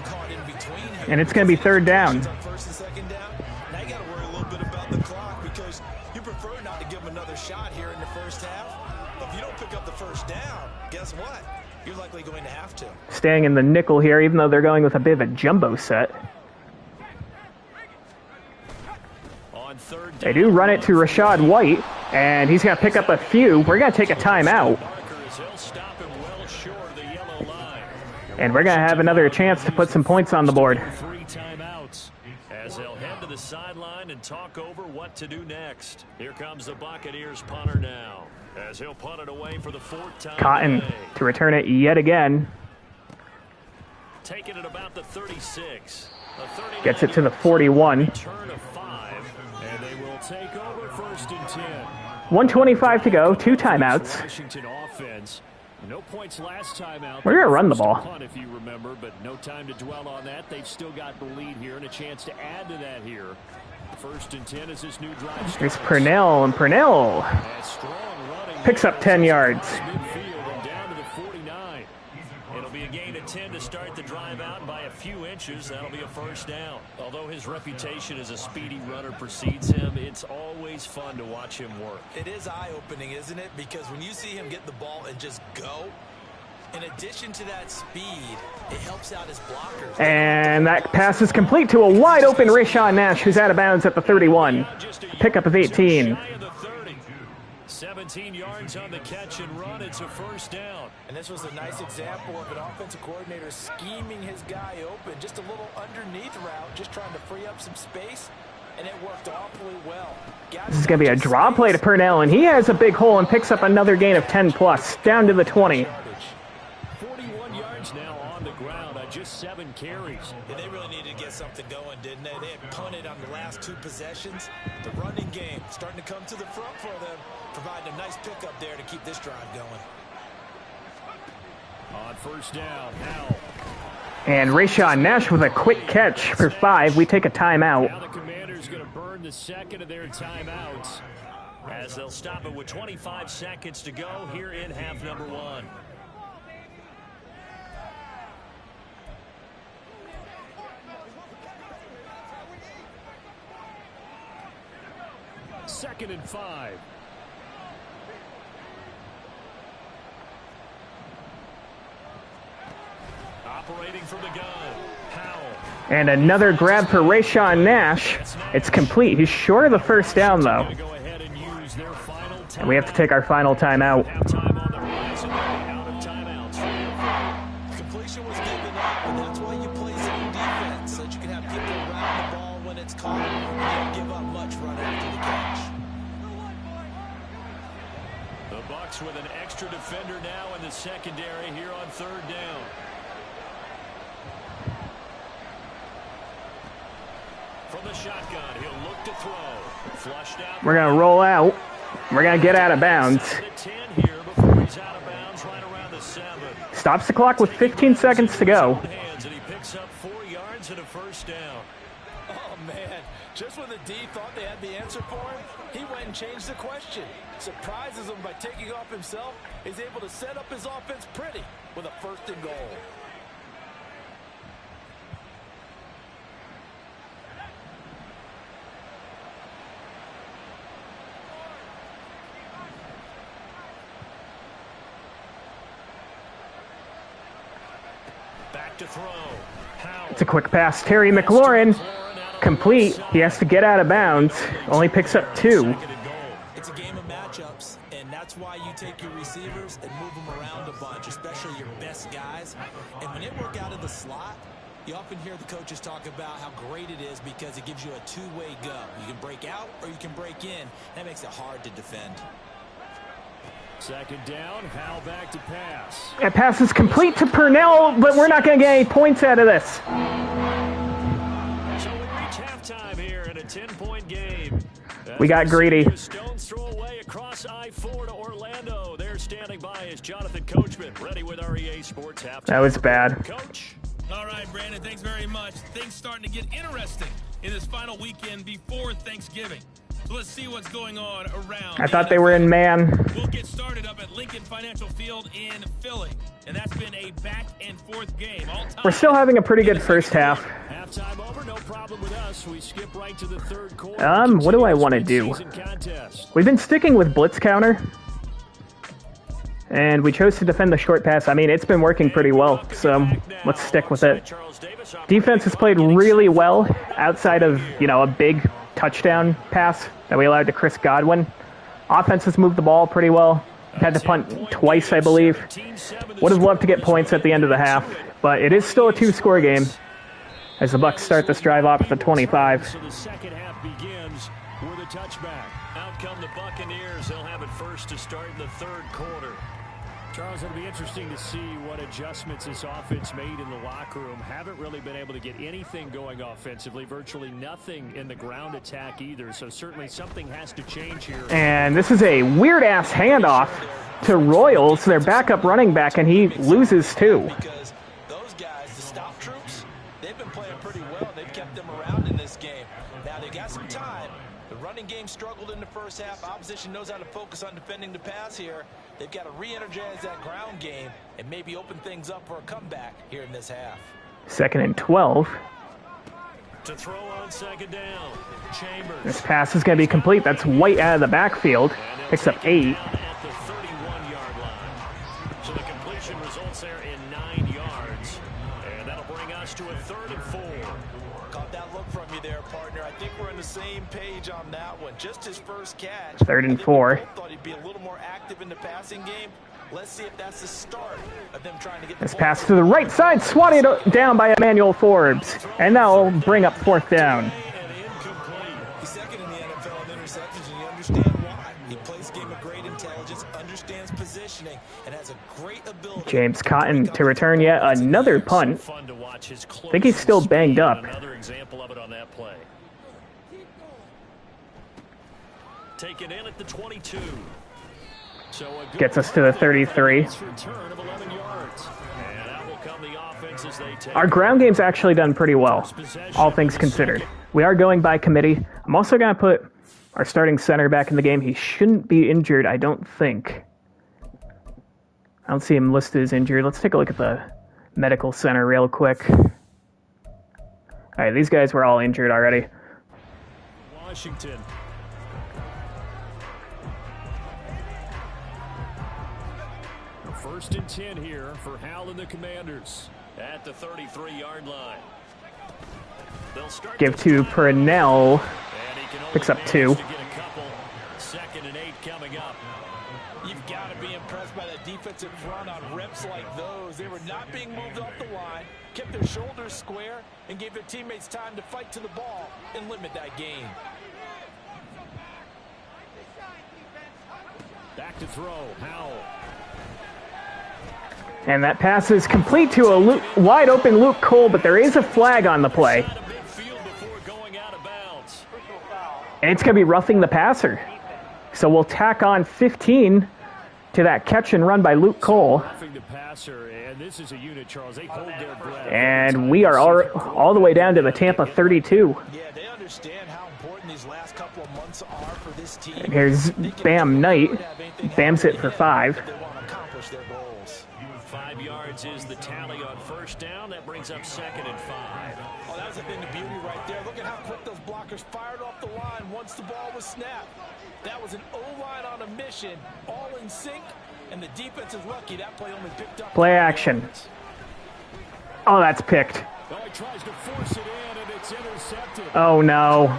And it's going to be 3rd down. First and second down. Now you got to worry a little bit about the clock because you prefer not to give them another shot here in the first half. If you don't pick up the first down, guess what? You're likely going to have to. Staying in the nickel here, even though they're going with a bit of a jumbo set. on 3rd down. They do run it to Rashad White, and he's going to pick up a few. We're going to take a timeout. And we're going to have another chance to put some points on the board. 3 timeouts as they'll head to the sideline and talk over what to do next. Here comes the Buccaneers punter now as he'll punt it away for the 4th time. Cotton to return it yet again. Taking it about the 36. Gets it to the 41. Turn of 5, and they will take over 1st and 10. 1:25 to go, 2 timeouts. Washington offense. No points last time out. We're going to run the ball. Punt, if you remember, but no time to dwell on that. They've still got the lead here and a chance to add to that here. 1st and 10 as this new drive. Here's Purnell, and Purnell picks up 10 yards. Midfield and down to the 49. It'll be a gain of 10 to start the drive out by a few inches. That'll be a 1st down. Although his reputation as a speedy runner precedes him, it's always fun to watch him work. It is eye-opening, isn't it? Because when you see him get the ball and just go, in addition to that speed, it helps out his blockers. And that pass is complete to a wide-open Rashawn Nash, who's out of bounds at the 31. Pickup of 18. 17 yards on the catch and run. It's a 1st down. And this was a nice example of an offensive coordinator scheming his guy open. Just a little underneath route, just trying to free up some space, and it worked awfully well. This is going to be a draw play to Purnell, and he has a big hole and picks up another gain of 10+, down to the 20. 41 yards now on the ground on just 7 carries. Yeah, they really needed to get something going, didn't they? They had punted on the last 2 possessions. The running game starting to come to the front for them, providing a nice pickup there to keep this drive going. On 1st down, now. And Rashawn Nash with a quick catch for 5. We take a timeout. Now the Commanders going to burn the 2nd of their timeouts as they'll stop it with 25 seconds to go here in half number 1. Second and 5. Operating from the gun, Powell. And another grab for Rashawn Nash. It's complete. He's short of the 1st down, though. And we have to take our final timeout. Completion was given up, and that's why you play zone defense, so that you can have people around the ball when it's caught, and you don't give up much right after the catch. The Bucs with an extra defender now in the secondary here on 3rd down. From the shotgun, he'll look to throw. Flushed out. We're going to roll out. We're going to get out of bounds. Stops the clock with 15 seconds to go. And he picks up 4 yards and a 1st down. Oh, man. Just when the D thought they had the answer for him, he went and changed the question. Surprises him by taking off himself. He's able to set up his offense pretty with a 1st and goal. Back to throw. Howell. It's a quick pass. Terry McLaurin, complete. He has to get out of bounds. Only picks up 2. It's a game of matchups, and that's why you take your receivers and move them around a bunch, especially your best guys. And when they work out of the slot, you often hear the coaches talk about how great it is because it gives you a two-way go. You can break out or you can break in. That makes it hard to defend. Second down, Howell back to pass. That pass is complete to Purnell, but we're not going to get any points out of this. So we reach halftime here in a 10-point game. We got greedy. Stone's throw away across I-4 to Orlando. There standing by is Jonathan Coachman, ready with our EA Sports halftime. That was bad. Coach. All right, Brandon, thanks very much. Things starting to get interesting in this final weekend before Thanksgiving. So let's see what's going on around. I thought they were in man. We'll get started up at Lincoln Financial Field in Philly, and that's been a back-and-forth game. We're still having a pretty good first half. Halftime over, no problem with us. We skip right to the third quarter. What do I want to do? We've been sticking with blitz counter, and we chose to defend the short pass. I mean, it's been working pretty well, so let's stick with it. Defense has played really well outside of, a big touchdown pass that we allowed to Chris Godwin. Offense has moved the ball pretty well. Had to punt twice, I believe. Would have loved to get points at the end of the half, but it is still a 2-score game as the Bucs start this drive off at the 25. So the second half begins with a touchback. Out come the Buccaneers. They'll have it first to start in the third quarter. Charles, it'll be interesting to see what adjustments this offense made in the locker room. Haven't really been able to get anything going offensively. Virtually nothing in the ground attack either. So certainly something has to change here. And this is a weird-ass handoff to Royals, their backup running back, and he loses 2. Because those guys, the stop troops, they've been playing pretty well. They've kept them around in this game. Now they got some time. The running game struggled in the first half. Opposition knows how to focus on defending the pass here. They've got to re-energize that ground game and maybe open things up for a comeback here in this half. 2nd and 12. To throw on second down, Chambers. This pass is going to be complete. That's White out of the backfield. Picks up 8. At the 31-yard line. So the completion results there in 9 yards. And that'll bring us to a 3rd and 4. Caught that look from you there, partner. I think we're on the same page on that one. Just his first catch. 3rd and 4. I thought he'd be a little more active in the passing game. Let's see if that's the start of them trying to get This pass to the right side, swatted down by Emmanuel Forbes. And that'll bring up 4th down. He's second in the NFL in interceptions, and you understand why. He plays a game of great intelligence, understands positioning, and has a great ability. James Cotton to return yet another punt. I think he's still banged up. Another example of it on that play. Taken in at the 22. So gets us to the 33. Our ground game's actually done pretty well, all things considered. We are going by committee. I'm also going to put our starting center back in the game. He shouldn't be injured, I don't think. I don't see him listed as injured. Let's take a look at the medical center real quick. All right, these guys were all injured already. Washington. First and 10 here for Howell and the Commanders at the 33-yard line. They'll start Give to Purnell. Picks up 2. 2nd and 8 coming up. You've got to be impressed by that defensive front on reps like those. They were not being moved off the line, kept their shoulders square, and gave their teammates time to fight to the ball and limit that gain. Back to throw, Howell. And that pass is complete to a wide-open Luke Cole, but there is a flag on the play. And it's going to be roughing the passer. So we'll tack on 15 to that catch and run by Luke Cole. And we are all the way down to the Tampa 32. Yeah, they understand how important these last couple of months are for this team. And here's Bam Knight. Bam's hit for 5. 5 yards is the tally on first down. That brings up 2nd and 5. Oh, that was a thing of beauty right there. Look at how quick those blockers fired off the line once the ball was snapped. That was an O-line on a mission, all in sync, and the defense is lucky that play only picked up. Play action. Oh, that's picked. Oh, he tries to force it in, and it's intercepted. Oh, no.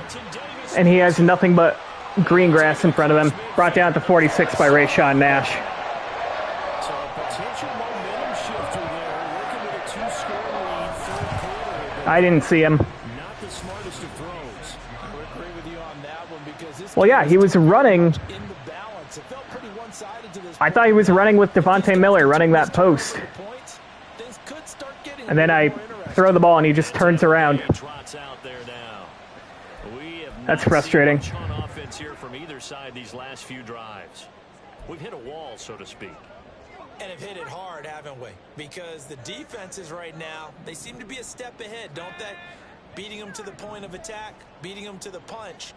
And he has nothing but green grass in front of him. Brought down to 46 by Rayshawn Nash. So a potential momentum shifter there, working with a 2-score lead, third quarter. I didn't see him. Not the smartest of throws. I would agree with you on that one because this Well, yeah, he was running. in the balance. It felt pretty one-sided to this I thought he was running with Devontae Miller, running that post. points. Things could start getting And then a I little more interesting. throw the ball and he just turns around. Trots out there now. We have That's not frustrating. seen much on offense here from either side these last few drives. We've hit a wall, so to speak. And have hit it hard, haven't we? Because the defenses right now, they seem to be a step ahead, don't they? Beating them to the point of attack, beating them to the punch.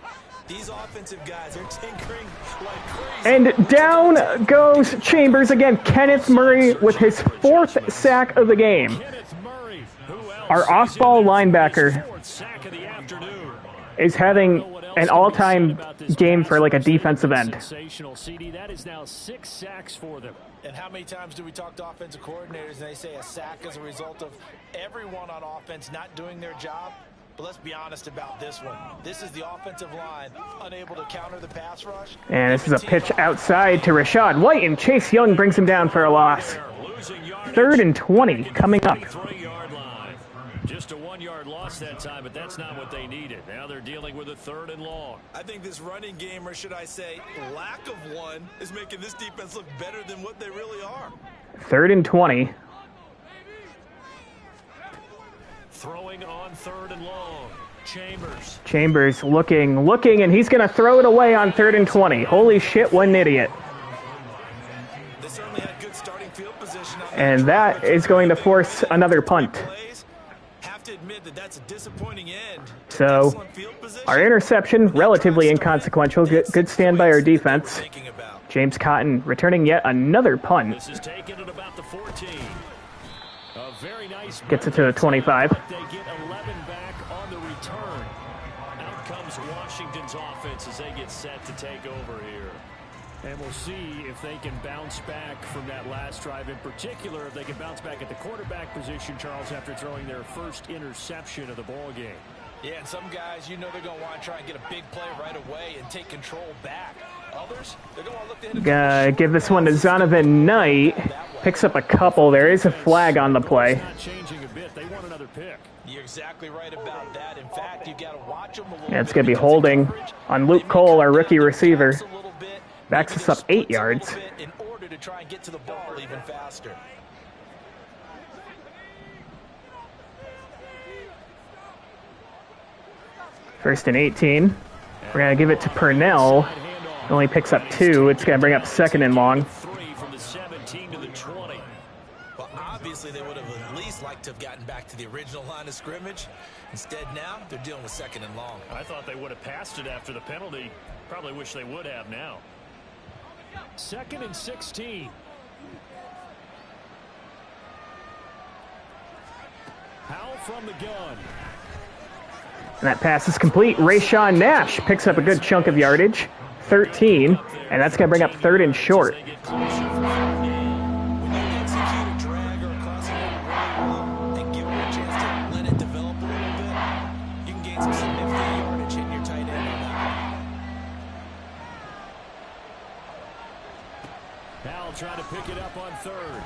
These offensive guys are tinkering like crazy. And down goes Chambers again. Kenneth Murray with his 4th sack of the game. Kenneth Murray, who else Our is off-ball in there? linebacker 4th sack of the afternoon. is having an all-time game for like a defensive end. Sensational, CD. That is now 6 sacks for them. And how many times do we talk to offensive coordinators and they say a sack is a result of everyone on offense not doing their job? But let's be honest about this one. This is the offensive line unable to counter the pass rush. And this is a pitch outside to Rashad White, and Chase Young brings him down for a loss. Losing yardage. 3rd and 20 coming up. 23-yard line. Just a 1-yard loss that time, but that's not what they needed. Now they're dealing with a 3rd and long. I think this running game, or should I say lack of one, is making this defense look better than what they really are. 3rd and 20. Throwing on 3rd and long. Chambers looking, and he's going to throw it away on 3rd and 20. Holy shit, what an idiot. They certainly had good starting field position on And that is going to force another punt. Have to admit that that's a disappointing end. So, Excellent field position. our interception, relatively inconsequential. Good stand by our defense. James Cotton returning yet another punt. This is taken at about the 14. A very nice Gets it to the 25. They get 11 back on the return. Out comes Washington's offense as they get set to take over here. And we'll see if they can bounce back from that last drive. In particular, if they can bounce back at the quarterback position, Charles, after throwing their first interception of the ball game. Yeah, and some guys, you know they're going to want to try and get a big play right away and take control back. Others, they're going to look to hit Give this one to Zonovan Knight. Picks up a couple. There is a flag on the play. Not changing a bit. They want another pick. You're exactly right about that. In fact, you got to watch them a little Yeah, it's bit going to be because holding coverage, on they Luke may Cole, our come rookie down to receiver. pass a little bit, Backs maybe us up their 8 splits a little yards. bit in order to try and get to the ball even faster. First and 18. We're going to give it to Purnell. Only picks up 2. It's going to bring up 2nd and long. 3 from the 17 to the 20. Well, obviously they would have at least liked to have gotten back to the original line of scrimmage. Instead, now they're dealing with 2nd and long. I thought they would have passed it after the penalty. Probably wish they would have now. 2nd and 16. Howell from the gun. And that pass is complete. Rayshawn Nash picks up a good chunk of yardage. 13. And that's going to bring up 3rd and short. When you execute a drag or a crossing route and give them a chance to let it develop a little bit, you can gain some significant yardage hitting your tight end on that. Howell trying to pick it up on 3rd.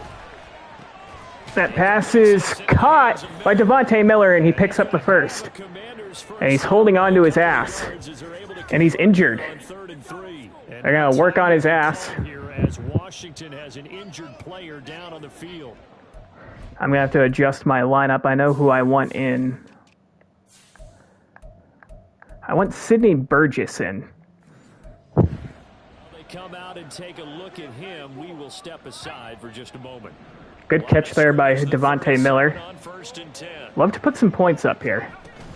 That pass is caught by Devontae Miller, and he picks up the first. And he's holding on to his ass. And he's injured. They're going to work on his ass. As Washington has an injured player down on the field. I'm going to have to adjust my lineup. I know who I want in. I want Sidney Burgess in. They come out and take a look at him. We will step aside for just a moment. Good catch there by Devontae Miller. Love to put some points up here.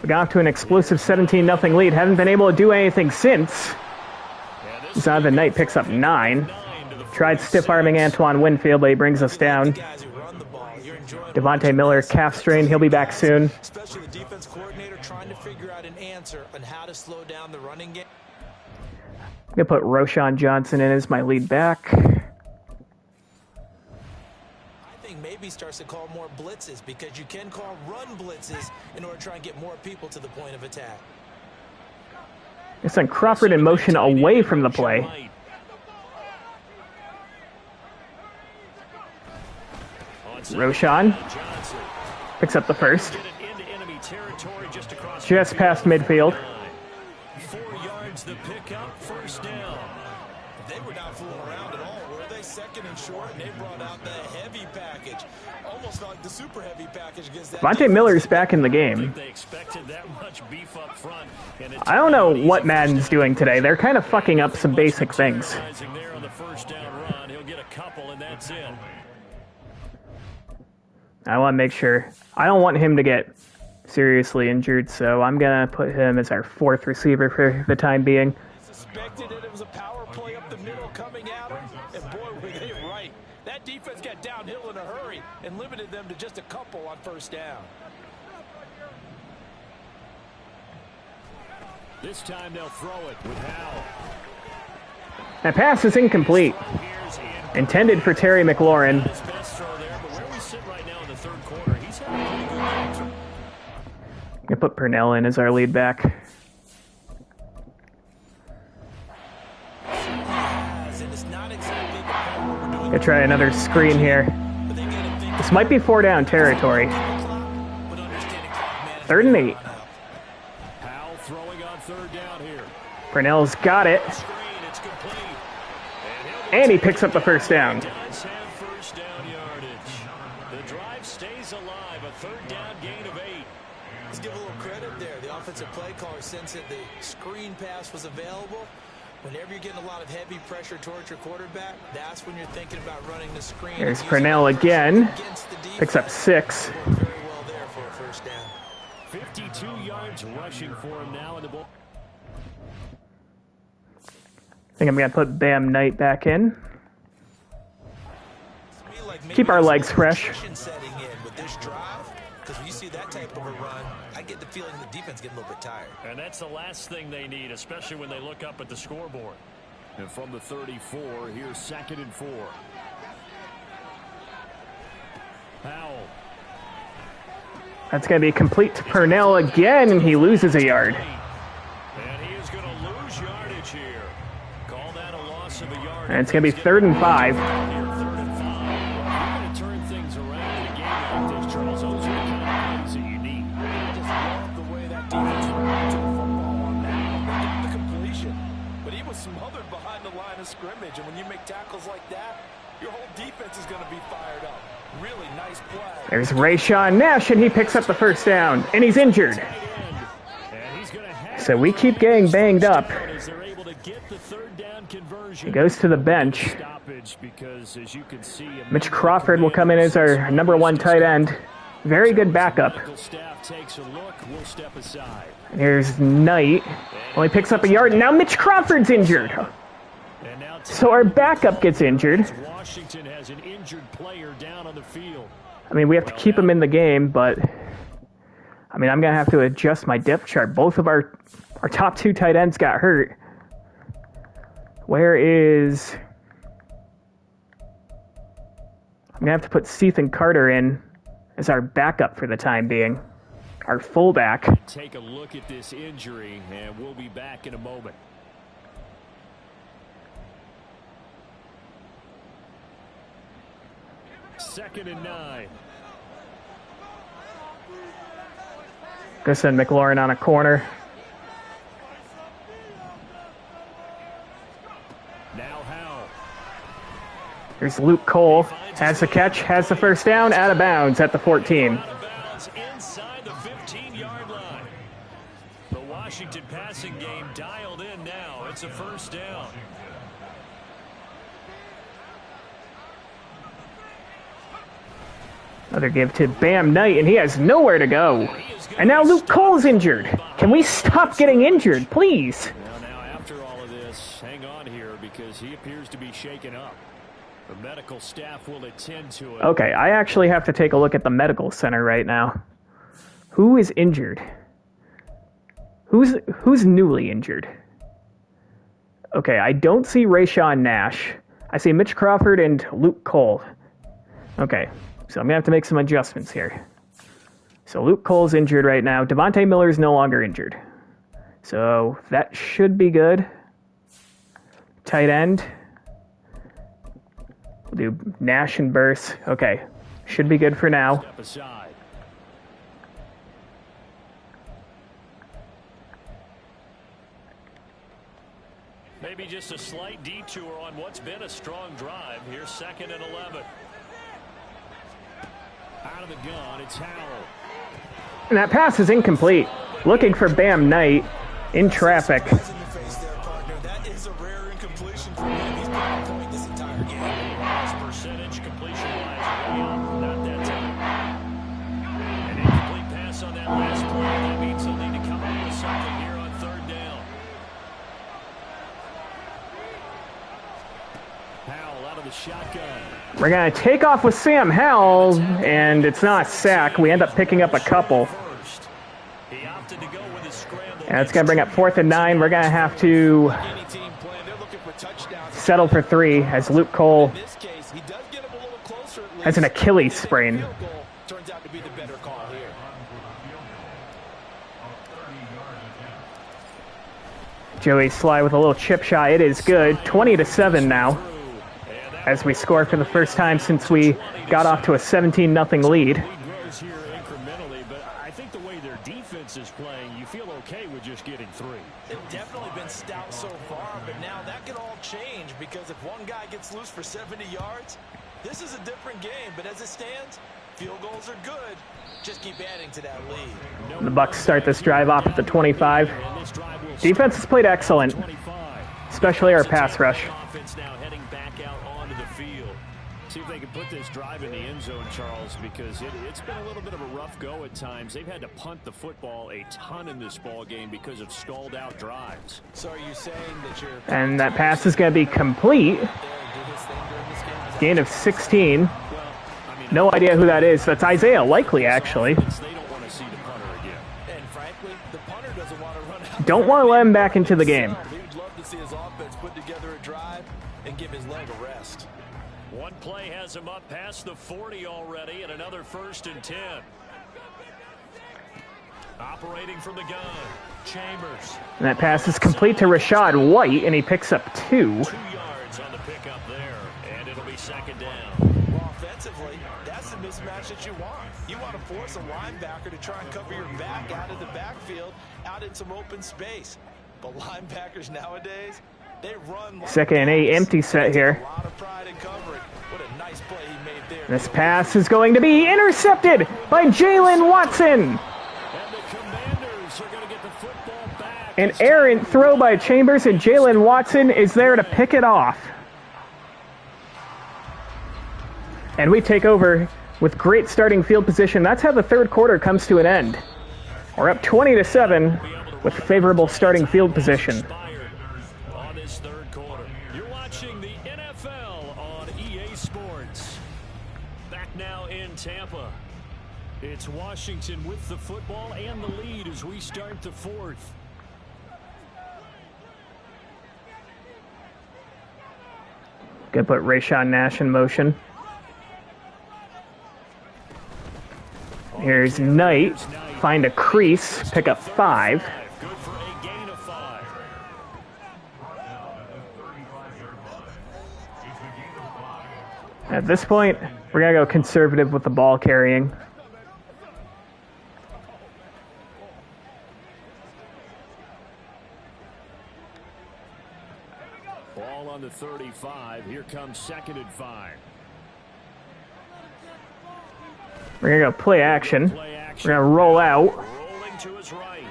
We got off to an explosive 17-0 lead. Haven't been able to do anything since. Zonovan Knight picks up 9. Tried stiff-arming Antoine Winfield, but he brings us down. Devontae Miller, calf strain. He'll be back soon. Especially the defense coordinator trying to figure out an answer on how to slow down the running game. I'm going to put Roshan Johnson in as my lead back. I think maybe maybe starts to call more blitzes, because you can call run blitzes in order to try and get more people to the point of attack. They sent Crawford in motion away from the play. Roshan picks up the first. Just past midfield. 4 yards the pickup, first down. They were not fooling around at all, were they? Second and short, and they brought out the heavy package. Almost like the super heavy package against that. Vontae Miller's back in the game. They expected that much beef up front, I don't know what Madden's doing today. They're kind of fucking up some basic things. there on the first down run. He'll get a couple, and that's it. I want to make sure. I don't want him to get seriously injured, so I'm going to put him as our 4th receiver for the time being. Suspected that it was a power play up the middle coming at him, and boy, were they right. That defense got downhill in a hurry and limited them to just a couple on first down. This time they'll throw it with Howell. That pass is incomplete. Intended for Terry McLaurin. His best throw there, but where we sit right now in the third quarter, he's having a pretty good game. I put Purnell in as our lead back. Gonna try another screen here. This might be 4 down territory. 3rd and 8. Howell throwing on 3rd down here. Purnell's got it. And he picks up the first down. Does have first down yardage. The drive stays alive. A 3rd down gain of 8. Let's give a little credit there. The offensive play caller sensed that the screen pass was available. Whenever you're getting a lot of heavy pressure towards your quarterback, that's when you're thinking about running the screen. There's Purnell again. Picks up 6. Very well there for a first down. 52 yards rushing for him now in the ball. I think I'm going to put Bam Knight back in. Keep our legs fresh. Setting in with this drive, because when you see that type of a run, I get the feeling the defense getting a little bit tired. And that's the last thing they need, especially when they look up at the scoreboard. And from the 34, here's 2nd and 4. Howell. That's going to be complete to Purnell again, and he loses a yard. And he is going to lose yardage here. Call that a loss of a yard. And it's going to be 3rd and 5. Here, 3rd and 5. You're going to turn things around in a game like this, Charles. Those are the kind of plays that you need. I just love the way that defense ran to the football on that. They got the completion, but he was smothered behind the line of scrimmage, and when you make tackles like that, your whole defense is going to be fired up. Really nice play. There's Rayshawn Nash, and he picks up the first down, and he's injured. So we keep getting banged up. He goes to the bench. Mitch Crawford will come in as our number 1 tight end. Very good backup. And here's Knight. Only picks up a yard, and now Mitch Crawford's injured. So our backup gets injured. Washington has an injured player down on the field. I mean, we have to keep him in the game, but I mean, I'm going to have to adjust my depth chart. Both of our top 2 tight ends got hurt. Where is... I'm going to have to put Ethan Carter in as our backup for the time being. Our fullback. Take a look at this injury, and we'll be back in a moment. Second and 9. Go send McLaurin on a corner. Now Howell. Here's Luke Cole. Has the catch, has the first down, out of bounds at the 14. Out of bounds inside the 15-yard line. The Washington passing game dialed in now. It's a first down. Another give to Bam Knight, and he has nowhere to go. And now Luke Cole's injured. Can we stop getting injured, please? Well, now after all of this, hang on here because he appears to be shaken up. The medical staff will attend to it. Okay, I actually have to take a look at the medical center right now. Who is injured? Who's newly injured? Okay, I don't see Rayshawn Nash. I see Mitch Crawford and Luke Cole. Okay, So I'm going to have to make some adjustments here. So Luke Cole's injured right now. Devontae Miller's no longer injured. So that should be good. Tight end. We'll do Nash and Burse. Okay. Should be good for now. Step aside. Maybe just a slight detour on what's been a strong drive. Here's 2nd and 11. Out of the gun, it's Howell. And that pass is incomplete. Looking for Bam Knight in traffic. That is a rare incompletion for him. He's been on point this entire game. His percentage completion-wise way up. Not that time. An incomplete pass on that last play. That means he'll need to come up with something here on 3rd down. Howell out of the shotgun. We're going to take off with Sam Howell, and it's not a sack. We end up picking up a couple. He opted to go with his scramble. And it's going to bring up 4th and 9. We're going to have to settle for 3 as Luke Cole has an Achilles sprain. Turns out to be the better call here. Joey Sly with a little chip shot. It is good. 20-7 now as we score for the first time since we got off to a 17-0 lead. Grows here incrementally, but I think the way their defense is playing, you feel okay with just getting 3. They've definitely been stout so far, but now that could all change because if one guy gets loose for 70 yards, this is a different game. But as it stands, field goals are good. Just keep adding to that lead. The Bucs start this drive off at the 25. Defense has played excellent, especially our pass rush. Offense now heading back out onto the field. See if they can put this drive in the end zone, Charles, because it's been a little bit of a rough go at times. They've had to punt the football a ton in this ball game because of stalled out drives. So are you saying that you're... And that pass is going to be complete. Gain of 16. No idea who that is. That's Isaiah Likely, actually. They don't want to see the punter again. And frankly, the punter doesn't want to run out. Don't want to let him back into the game. He'd love to see his offense put together a drive and give his leg a rest. One play has him up past the 40 already, and another 1st and 10. Operating from the gun, Chambers. And that pass is complete to Rashad White, and he picks up 2. 2 yards on the pickup there, and it'll be 2nd down. Well, offensively, that's the mismatch that you want. You want to force a linebacker to try and cover your back out of the backfield, out in some open space. But linebackers nowadays, they run like 2nd and 8, empty set here. a lot of pride in covering. What a nice play he made there. This pass is going to be intercepted by Jalen Watson. And the Commanders are going to get the football back. An errant throw by Chambers, and Jalen Watson is there to pick it off. And we take over with great starting field position. That's how the 3rd quarter comes to an end. We're up 20-7 with favorable starting field position. On this 3rd quarter. You're watching the NFL on EA Sports. Back now in Tampa. It's Washington with the football and the lead as we start the 4th. Gonna put Rayshawn Nash in motion. Here's Knight. Find a crease. Pick up 5. Good for a gain of 5. At this point, we're gonna go conservative with the ball carrying. Ball on the 35. Here comes 2nd and 5. We're gonna go play action. Play action. We're gonna roll out. Rolling to his right.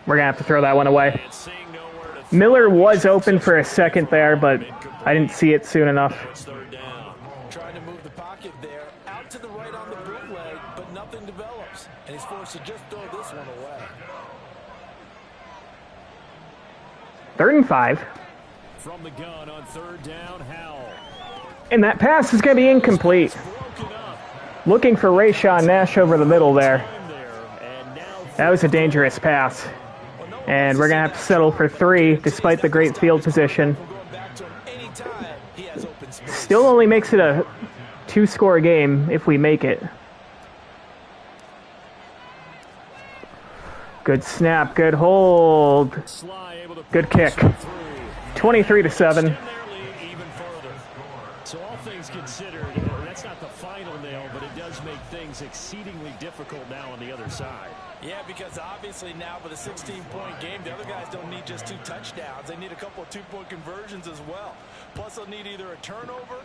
We're gonna have to throw that one away. And seeing nowhere to Miller was open for a second there, but I didn't see it soon enough. It's 3rd down. Trying to move the pocket there, out to the right on the bootleg, but nothing develops. And he's forced to just throw this one away. 3rd and 5. From the gun on 3rd down, Howell. And that pass is gonna be incomplete. Broken up. Looking for Rayshawn Nash over the middle there. And now That was a dangerous pass. And we're going to have to settle for 3 despite the great field position. Still only makes it a 2-score game if we make it. Good snap, good hold, good kick. 23-7. So all things considered, that's not the final nail, but it does make things exceedingly difficult now on the other side. Yeah, because obviously now with a 16-point game, the other guys don't need just 2 touchdowns. They need a couple of 2-point conversions as well. Plus, they'll need either a turnover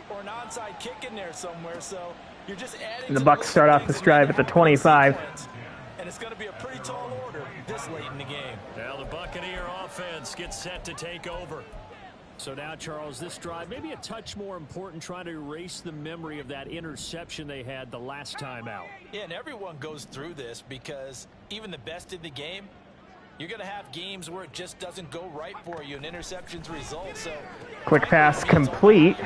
or an onside kick in there somewhere. So you're just adding. The Bucs start off this drive at the 25. And it's going to be a pretty tall order this late in the game. Now the Buccaneer offense gets set to take over. So now, Charles, this drive maybe a touch more important, trying to erase the memory of that interception they had the last time out. Yeah, and everyone goes through this because even the best in the game, you're going to have games where it just doesn't go right for you, and interceptions result. So Quick pass complete.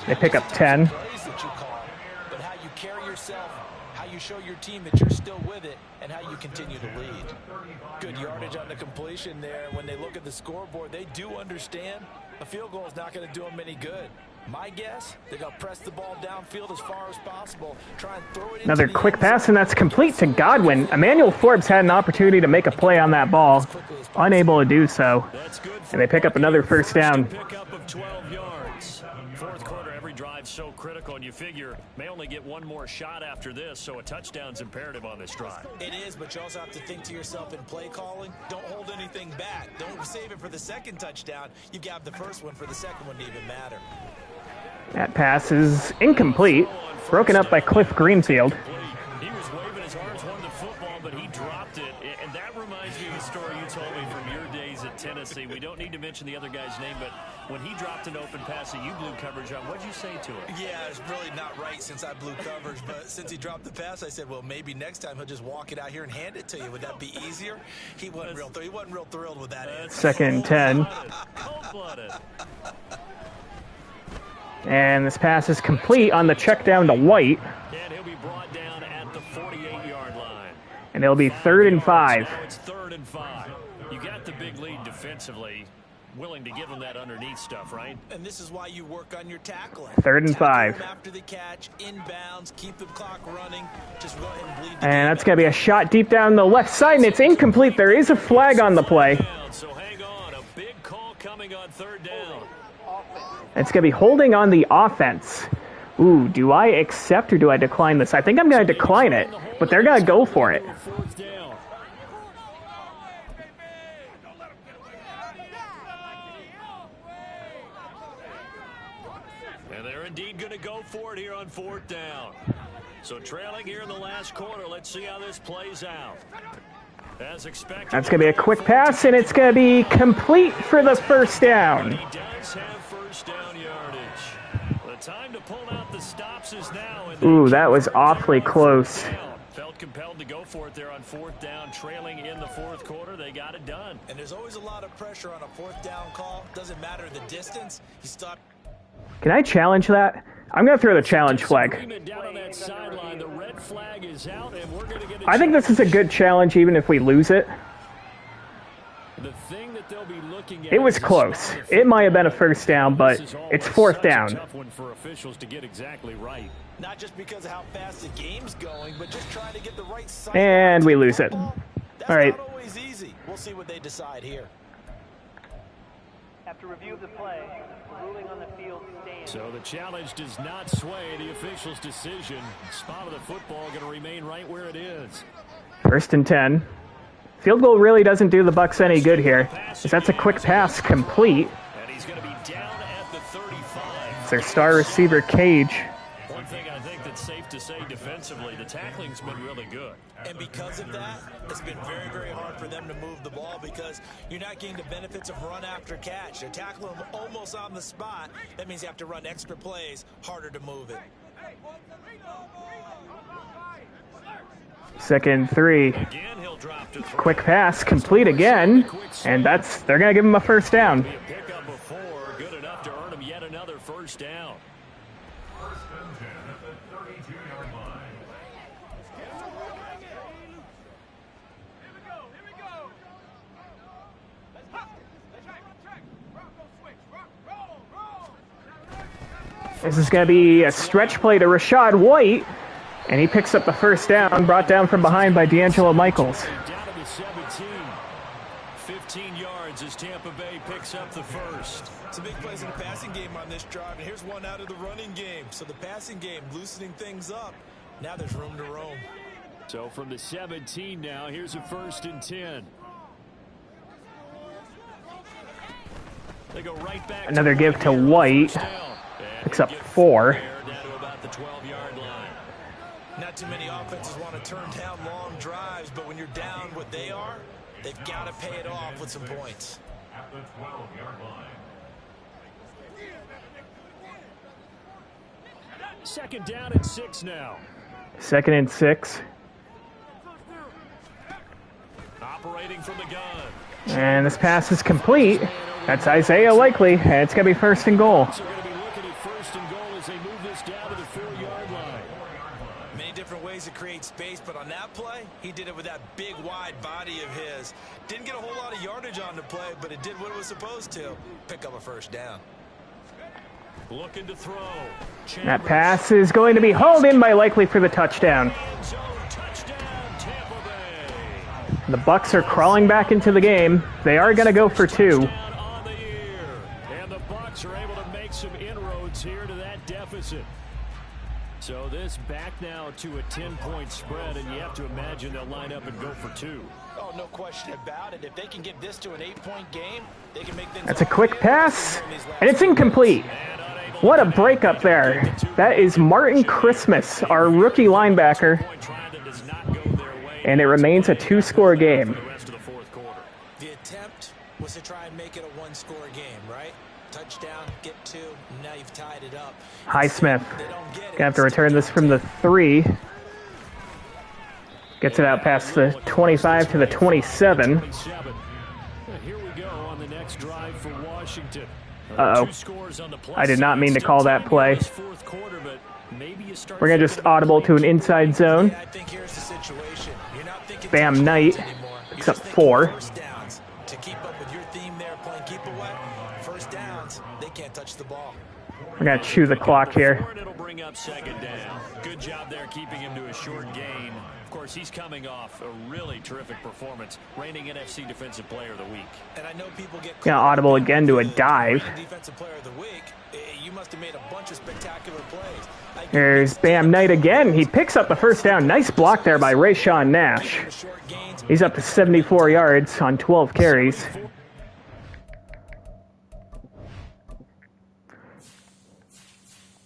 They pick up 10. But how you carry yourself, how you show your team that you're still with it, and how you continue to lead. Good yardage on the completion there. When they look at the scoreboard, they do understand a field goal is not going to do them any good. My guess, they're going to press the ball downfield as far as possible. Try and throw it. Another quick pass, and that's complete to Godwin. Emmanuel Forbes had an opportunity to make a play on that ball. Unable to do so. And they pick up another first down. Pickup of 12 yards. Fourth quarter, every drive so critical, and you figure may only get one more shot after this, so a touchdown's imperative on this drive. It is, but you also have to think to yourself in play calling, don't hold anything back. Don't save it for the second touchdown. You got the first one for the second one to even matter. That pass is incomplete. Broken up by Cliff Greenfield. He was waving his arms, wanted the football, but he dropped it. And that reminds me of the story you told me from your days at Tennessee. We don't need to mention the other guy's name, but when he dropped an open pass that you blew coverage on, what'd you say to him? Yeah, it's really not right since I blew coverage, but since he dropped the pass, I said, well, maybe next time he'll just walk it out here and hand it to you. Would that be easier? He wasn't real thrilled with that answer. Second and 10. Cold-blooded. And this pass is complete on the check down to White. And he'll be brought down at the 48-yard line. And it'll be 3rd and 5. Now it's 3rd and 5. You got the big lead defensively. Willing to give them that underneath stuff, right? And this is why you work on your tackling. 3rd and 5. Tackle them after the catch, inbounds, keep the clock running. Just go ahead and bleed. And that's going to be a shot deep down the left side, and it's incomplete. There is a flag on the play. So hang on. A big call coming on 3rd down. It's going to be holding on the offense. Ooh, do I accept or do I decline this? I think I'm going to decline it, but they're going to go for it. 4th down. And they're indeed going to go for it here on 4th down. So trailing here in the last quarter. Let's see how this plays out. As expected. That's going to be a quick pass, and it's going to be complete for the first down. He does have first down yardage. The time to pull out the stops is now. Ooh, that was awfully close. Felt compelled to go for it there on 4th down, trailing in the 4th quarter. They got it done. And there's always a lot of pressure on a 4th down call. Doesn't matter the distance. He stopped. Can I challenge that? I'm going to throw the challenge flag. Down on that sideline. The red flag is out, and we're going to get I think this is a good challenge even if we lose it. The thing that they'll be looking at. It was close. It might have been a first down, but it's 4th down. Tough one for officials to get exactly right. Not just because of how fast the game's going, but just trying to get the right side. And we lose it. That's All right. not always easy. We'll see what they decide here. After review of the play, ruling on the field stands. So the challenge does not sway the official's decision. Spot of the football going to remain right where it is. 1st and 10. Field goal really doesn't do the Bucs any good here, as that's a quick pass complete. And he's going to be down at the 35. It's their star receiver, Cage. One thing I think that's safe to say defensively, the tackling's been really good. And because of that, it's been very, very hard for them to move the ball because you're not getting the benefits of run after catch. They're tackling them almost on the spot. That means you have to run extra plays, harder to move it. 2nd and 3. Again, he'll drop to 3. Quick pass, complete again, and they're going to give him a first down. Be a pickup before, good enough to earn him yet another first down. This is going to be a stretch play to Rashad White, and he picks up the first down, brought down from behind by D'Angelo Michaels. Down to the 17. 15 yards as Tampa Bay picks up the first. Some big plays in the passing game on this drive, and here's one out of the running game. So the passing game loosening things up. Now there's room to roam. So from the 17 now, here's a 1st and 10. They go right back. Another give to White. Picks up 4. Down to about the 12-yard line. Not too many offenses want to turn down long drives, but when you're down what they are, they've got to pay it off with some points. At the 12-yard line. 2nd down and 6 now. 2nd and 6. Operating from the gun. And this pass is complete. That's Isaiah Likely, and it's going to be 1st and goal. So going to be looking at 1st and goal as they move this down to the 4-yard line. Many different ways to create space, but on that play, he did it with that big, wide body of his. Didn't get a whole lot of yardage on the play, but it did what it was supposed to. Pick up a 1st down. Looking to throw. That pass is going to be hauled in by Likely for the touchdown. Touchdown, Tampa Bay. The Bucs are crawling back into the game. They are going to go for 2. On the year. And the Bucs are able to make some inroads here to that deficit. So this back now to a 10-point spread, and you have to imagine they'll line up and go for 2. Oh, no question about it. If they can get this to an 8-point game, they can make things. That's a quick pass, and it's incomplete. What a breakup there. That is Martin Christmas, our rookie linebacker. And it remains a 2-score game. The attempt was to try and make it a 1-score game, right? Touchdown, get 2, now you've tied it up. Highsmith gonna have to return this from the 3. Gets it out past the 25 to the 27. Here we go on the next drive for Washington. Uh-oh. I did not mean to call that play. We're going to just audible to an inside zone. Bam Knight picks up 4. To keep up with your theme there, playing keep away, 1st downs, they can't touch the ball. We're going to chew the clock here. It'll bring up 2nd down. Good job there keeping him to a short gain. Of course, he's coming off a really terrific performance, reigning NFC Defensive Player of the Week. And I know people get Going to audible again to a dive. Defensive Player of the Week. You must have made a bunch of spectacular plays. There's Bam Knight again. He picks up the 1st down. Nice block there by Rayshawn Nash. He's up to 74 yards on 12 carries.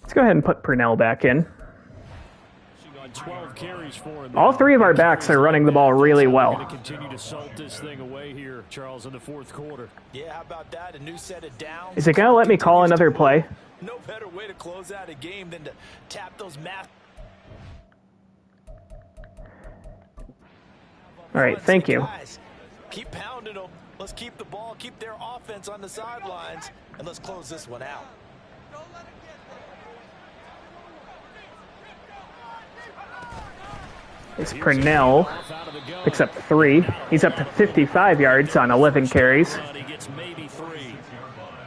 Let's go ahead and put Purnell back in. 12 carries for him. All 3 of our backs are running the ball really well. Going to continue to salt this thing away here, Charles, in the 4th quarter. Yeah, how about that? A new set of downs. Is it going to let me call another play? No better way to close out a game than to tap those math. All right, thank you. Guys, keep pounding them. Let's keep the ball, keep their offense on the sidelines, and let's close this one out. It's Purnell. Picks up 3. He's up to 55 yards on 11 carries. He gets maybe 3.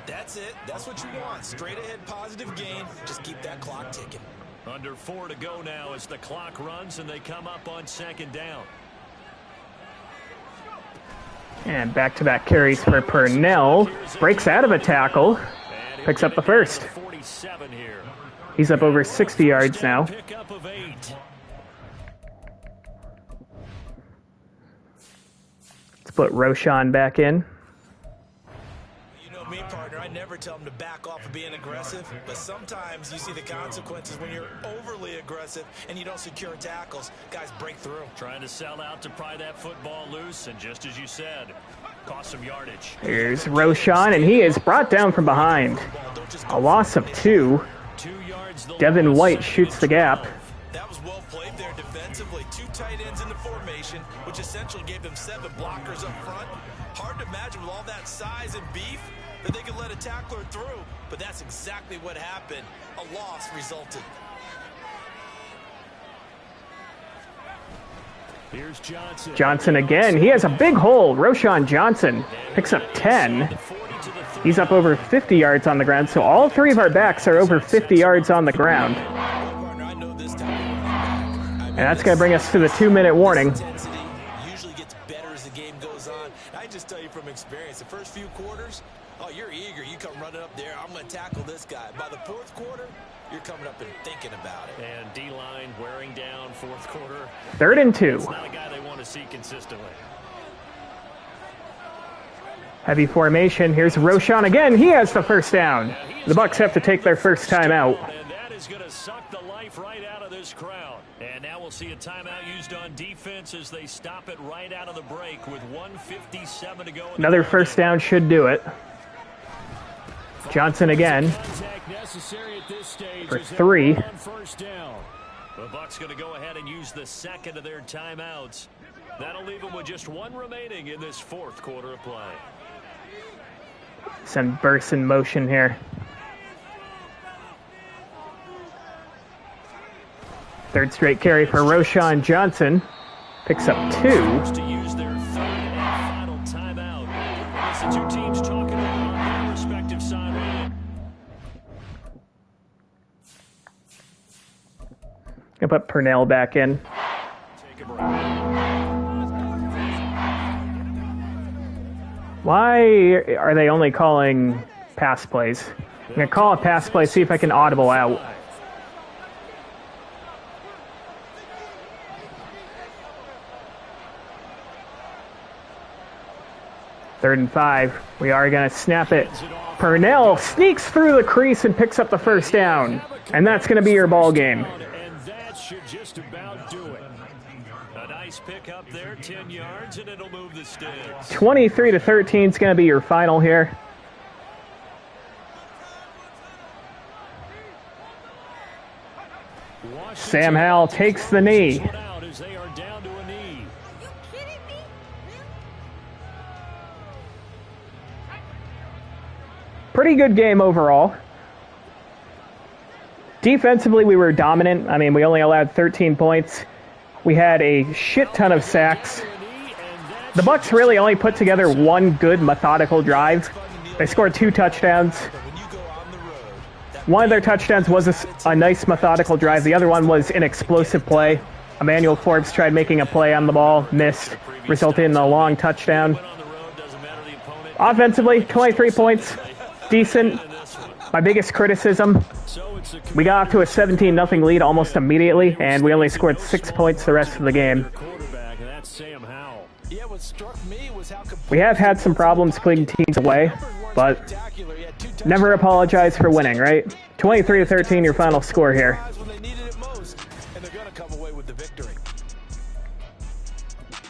That's it. That's what you want. Straight ahead, positive gain. Just keep that clock ticking. Under 4 to go now as the clock runs and they come up on 2nd down. And back-to-back carries for Purnell. Breaks out of a tackle. Picks up the 1st. 47 here. He's up over 60 yards now. Pickup of 8. Let's put Roshan back in. You know me, partner. I never tell them to back off of being aggressive, but sometimes you see the consequences when you're overly aggressive and you don't secure tackles. Guys break through. Trying to sell out to pry that football loose, and just as you said, cost some yardage. Here's Roshan, and he is brought down from behind. A loss of 2. 2 yards. Devin White shoots the gap. That was well played there defensively. 2 tight ends in the formation, which essentially gave them 7 blockers up front. Hard to imagine with all that size and beef that they could let a tackler through, but that's exactly what happened. A loss resulted. Here's Johnson. Johnson again. He has a big hole. Roshan Johnson picks up 10. He's up over 50 yards on the ground, so all three of our backs are over 50 yards on the ground. And that's going to bring us to the 2-minute warning. Usually gets better as the game goes on. I just tell you from experience, the first few quarters, oh, you're eager. You come running up there. I'm going to tackle this guy. By the fourth quarter, you're coming up and thinking about it. And D-line wearing down fourth quarter. 3rd and 2. It's not a guy they want to see consistently. Heavy formation. Here's Roschon again. He has the first down. The Bucs have to take their first timeout. And that is going to suck the life right out of this crowd. And now we'll see a timeout used on defense as they stop it right out of the break with 1:57 to go. Another first down should do it. Johnson again for 3. The Bucs going to go ahead and use the second of their timeouts. That'll leave them with just one remaining in this fourth quarter of play. Some bursts in motion here. Third straight carry for Roschon Johnson. Picks up 2. To use their third and final timeout. It's the two teams talking on their respective sideline. Gonna put Purnell back in. Take a break. Why are they only calling pass plays? I'm gonna call a pass play, see if I can audible out. Third and 5. We are going to snap it. Purnell sneaks through the crease and picks up the first down. And that's going to be your ball game. And that should just about do it. A nice pick up there, 10 yards, and it'll move the sticks. 23-13 is going to be your final here. Sam Howell takes the knee. They are down to a knee. Pretty good game overall. Defensively, we were dominant. I mean, we only allowed 13 points. We had a shit ton of sacks. The Bucs really only put together one good methodical drive. They scored 2 touchdowns. One of their touchdowns was a nice methodical drive. The other one was an explosive play. Emmanuel Forbes tried making a play on the ball, missed, resulted in a long touchdown. Offensively, 23 points. Decent. My biggest criticism, we got off to a 17-0 lead almost immediately, and we only scored 6 points the rest of the game. We have had some problems putting teams away, but never apologize for winning, right? 23-13, your final score here.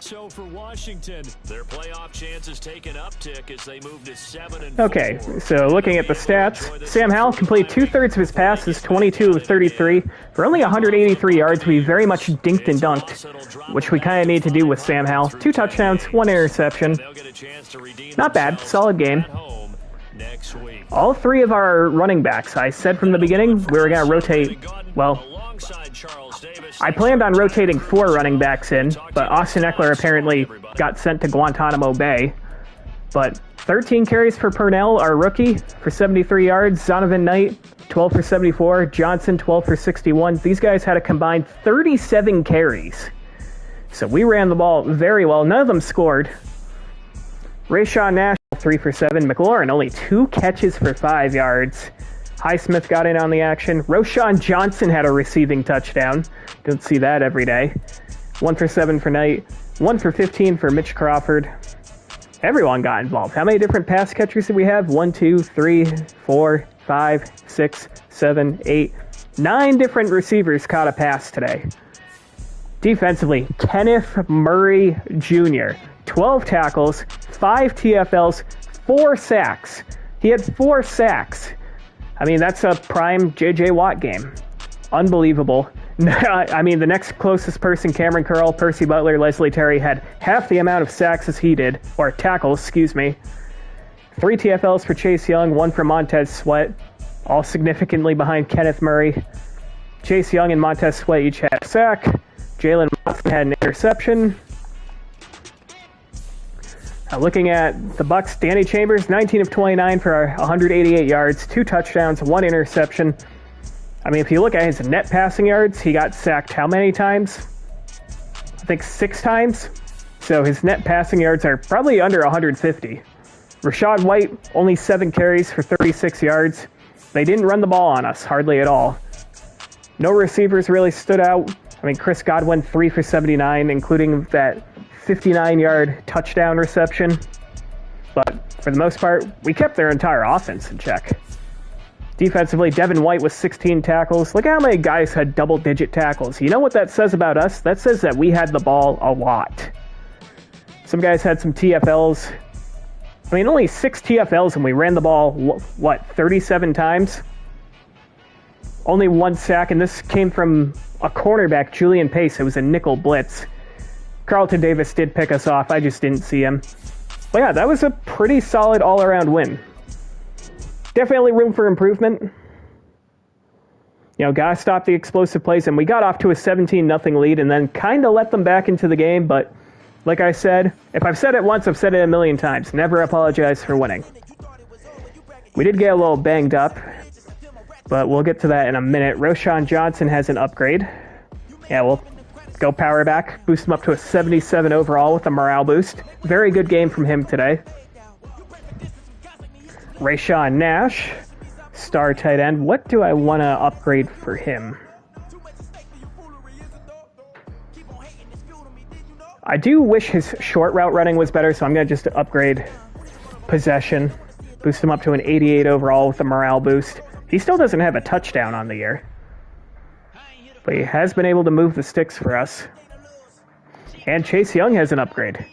So for Washington, their playoff chances take an uptick as they move to 7-4. Okay, so looking at the stats, Sam Howell completed 2/3 of his passes, 22 of 33. For only 183 yards, we very much dinked and dunked, which we kind of need to do with Sam Howell. 2 touchdowns, 1 interception. Not bad, solid game. All 3 of our running backs, I said from the beginning, we were going to rotate, well, I planned on rotating 4 running backs in, but Austin Eckler apparently got sent to Guantanamo Bay. But 13 carries for Purnell, our rookie, for 73 yards. Zonovan Knight, 12 for 74. Johnson, 12 for 61. These guys had a combined 37 carries. So we ran the ball very well. None of them scored. Rayshawn Nash, 3 for 7. McLaurin, only 2 catches for 5 yards. Highsmith got in on the action. Roschon Johnson had a receiving touchdown. Don't see that every day. 1 for 7 for Knight. 1 for 15 for Mitch Crawford. Everyone got involved. How many different pass catchers did we have? 1, 2, 3, 4, 5, 6, 7, 8. 9 different receivers caught a pass today. Defensively, Kenneth Murray Jr. 12 tackles, 5 TFLs, 4 sacks. He had 4 sacks. I mean, that's a prime J.J. Watt game. Unbelievable. I mean, the next closest person, Cameron Curl, Percy Butler, Leslie Terry, had half the amount of sacks as he did, or tackles, excuse me. 3 TFLs for Chase Young, 1 for Montez Sweat, all significantly behind Kenneth Murray. Chase Young and Montez Sweat each had a sack. Jalen Watson had an interception. Looking at the Bucs, Danny Chambers, 19 of 29 for 188 yards, 2 touchdowns, 1 interception. I mean, if you look at his net passing yards, he got sacked how many times? I think 6 times. So his net passing yards are probably under 150. Rachaad White, only 7 carries for 36 yards. They didn't run the ball on us, hardly at all. No receivers really stood out. I mean, Chris Godwin, 3 for 79, including that 59-yard touchdown reception. But for the most part, we kept their entire offense in check. Defensively, Devin White with 16 tackles. Look how many guys had double-digit tackles. You know what that says about us? That says that we had the ball a lot. Some guys had some TFLs. I mean, only 6 TFLs, and we ran the ball, 37 times? Only 1 sack, and this came from a cornerback, Julian Pace. It was a nickel blitz. Carlton Davis did pick us off. I just didn't see him. But yeah, that was a pretty solid all-around win. Definitely room for improvement. You know, gotta stop the explosive plays, and we got off to a 17-0 lead and then kind of let them back into the game, but like I said, if I've said it once, I've said it a million times. Never apologize for winning. We did get a little banged up, but we'll get to that in a minute. Roschon Johnson has an upgrade. Yeah, we'll go power back, boost him up to a 77 overall with a morale boost. Very good game from him today. Rayshawn Nash, star tight end. What do I want to upgrade for him? I do wish his short route running was better, so I'm going to just upgrade possession. Boost him up to an 88 overall with a morale boost. He still doesn't have a touchdown on the year, but he has been able to move the sticks for us. And Chase Young has an upgrade.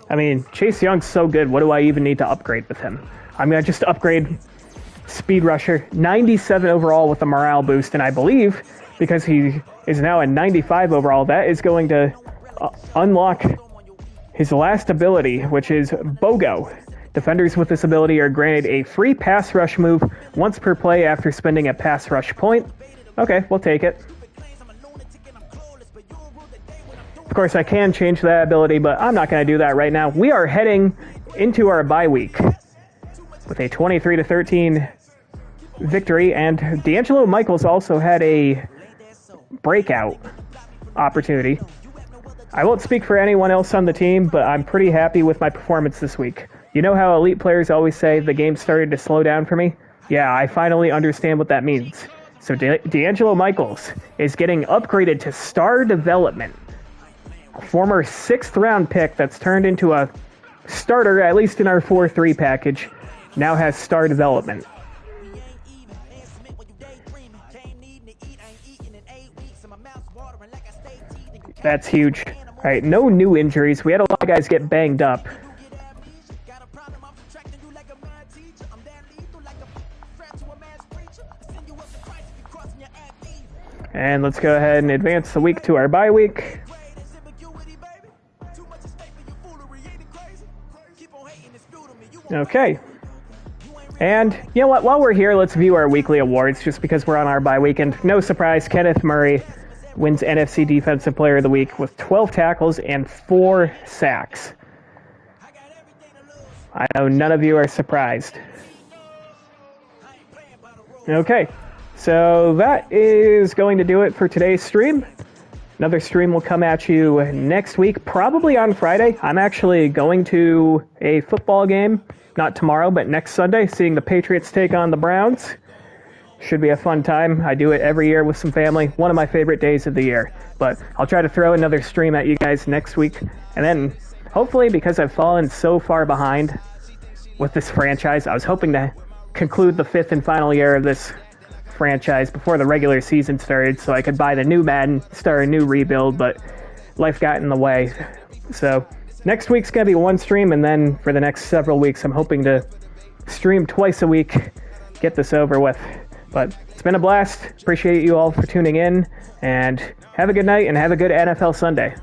I mean, Chase Young's so good, what do I even need to upgrade with him? I'm going to just upgrade speed rusher, 97 overall with a morale boost, and I believe because he is now a 95 overall, that is going to unlock his last ability, which is BOGO. Defenders with this ability are granted a free pass rush move once per play after spending a pass rush point. Okay, we'll take it. Of course, I can change that ability, but I'm not going to do that right now. We are heading into our bye week with a 23-13 victory, and D'Angelo Michaels also had a breakout opportunity. I won't speak for anyone else on the team, but I'm pretty happy with my performance this week. You know how elite players always say the game started to slow down for me? Yeah, I finally understand what that means. So D'Angelo Michaels is getting upgraded to star development. A former 6th round pick that's turned into a starter, at least in our 4-3 package, now has star development. That's huge. All right, no new injuries. We had a lot of guys get banged up. And let's go ahead and advance the week to our bye week. Okay. And you know what? While we're here, let's view our weekly awards just because we're on our bye week. And no surprise, Kenneth Murray wins NFC Defensive Player of the Week with 12 tackles and 4 sacks. I know none of you are surprised. Okay, so that is going to do it for today's stream. Another stream will come at you next week, probably on Friday. I'm actually going to a football game, not tomorrow, but next Sunday, seeing the Patriots take on the Browns. Should be a fun time. I do it every year with some family. One of my favorite days of the year. But I'll try to throw another stream at you guys next week. And then, hopefully, because I've fallen so far behind with this franchise, I was hoping to conclude the 5th and final year of this franchise before the regular season started so I could buy the new Madden, start a new rebuild, but life got in the way. So, next week's going to be one stream, and then for the next several weeks, I'm hoping to stream twice a week, get this over with. But it's been a blast. Appreciate you all for tuning in, and have a good night and have a good NFL Sunday.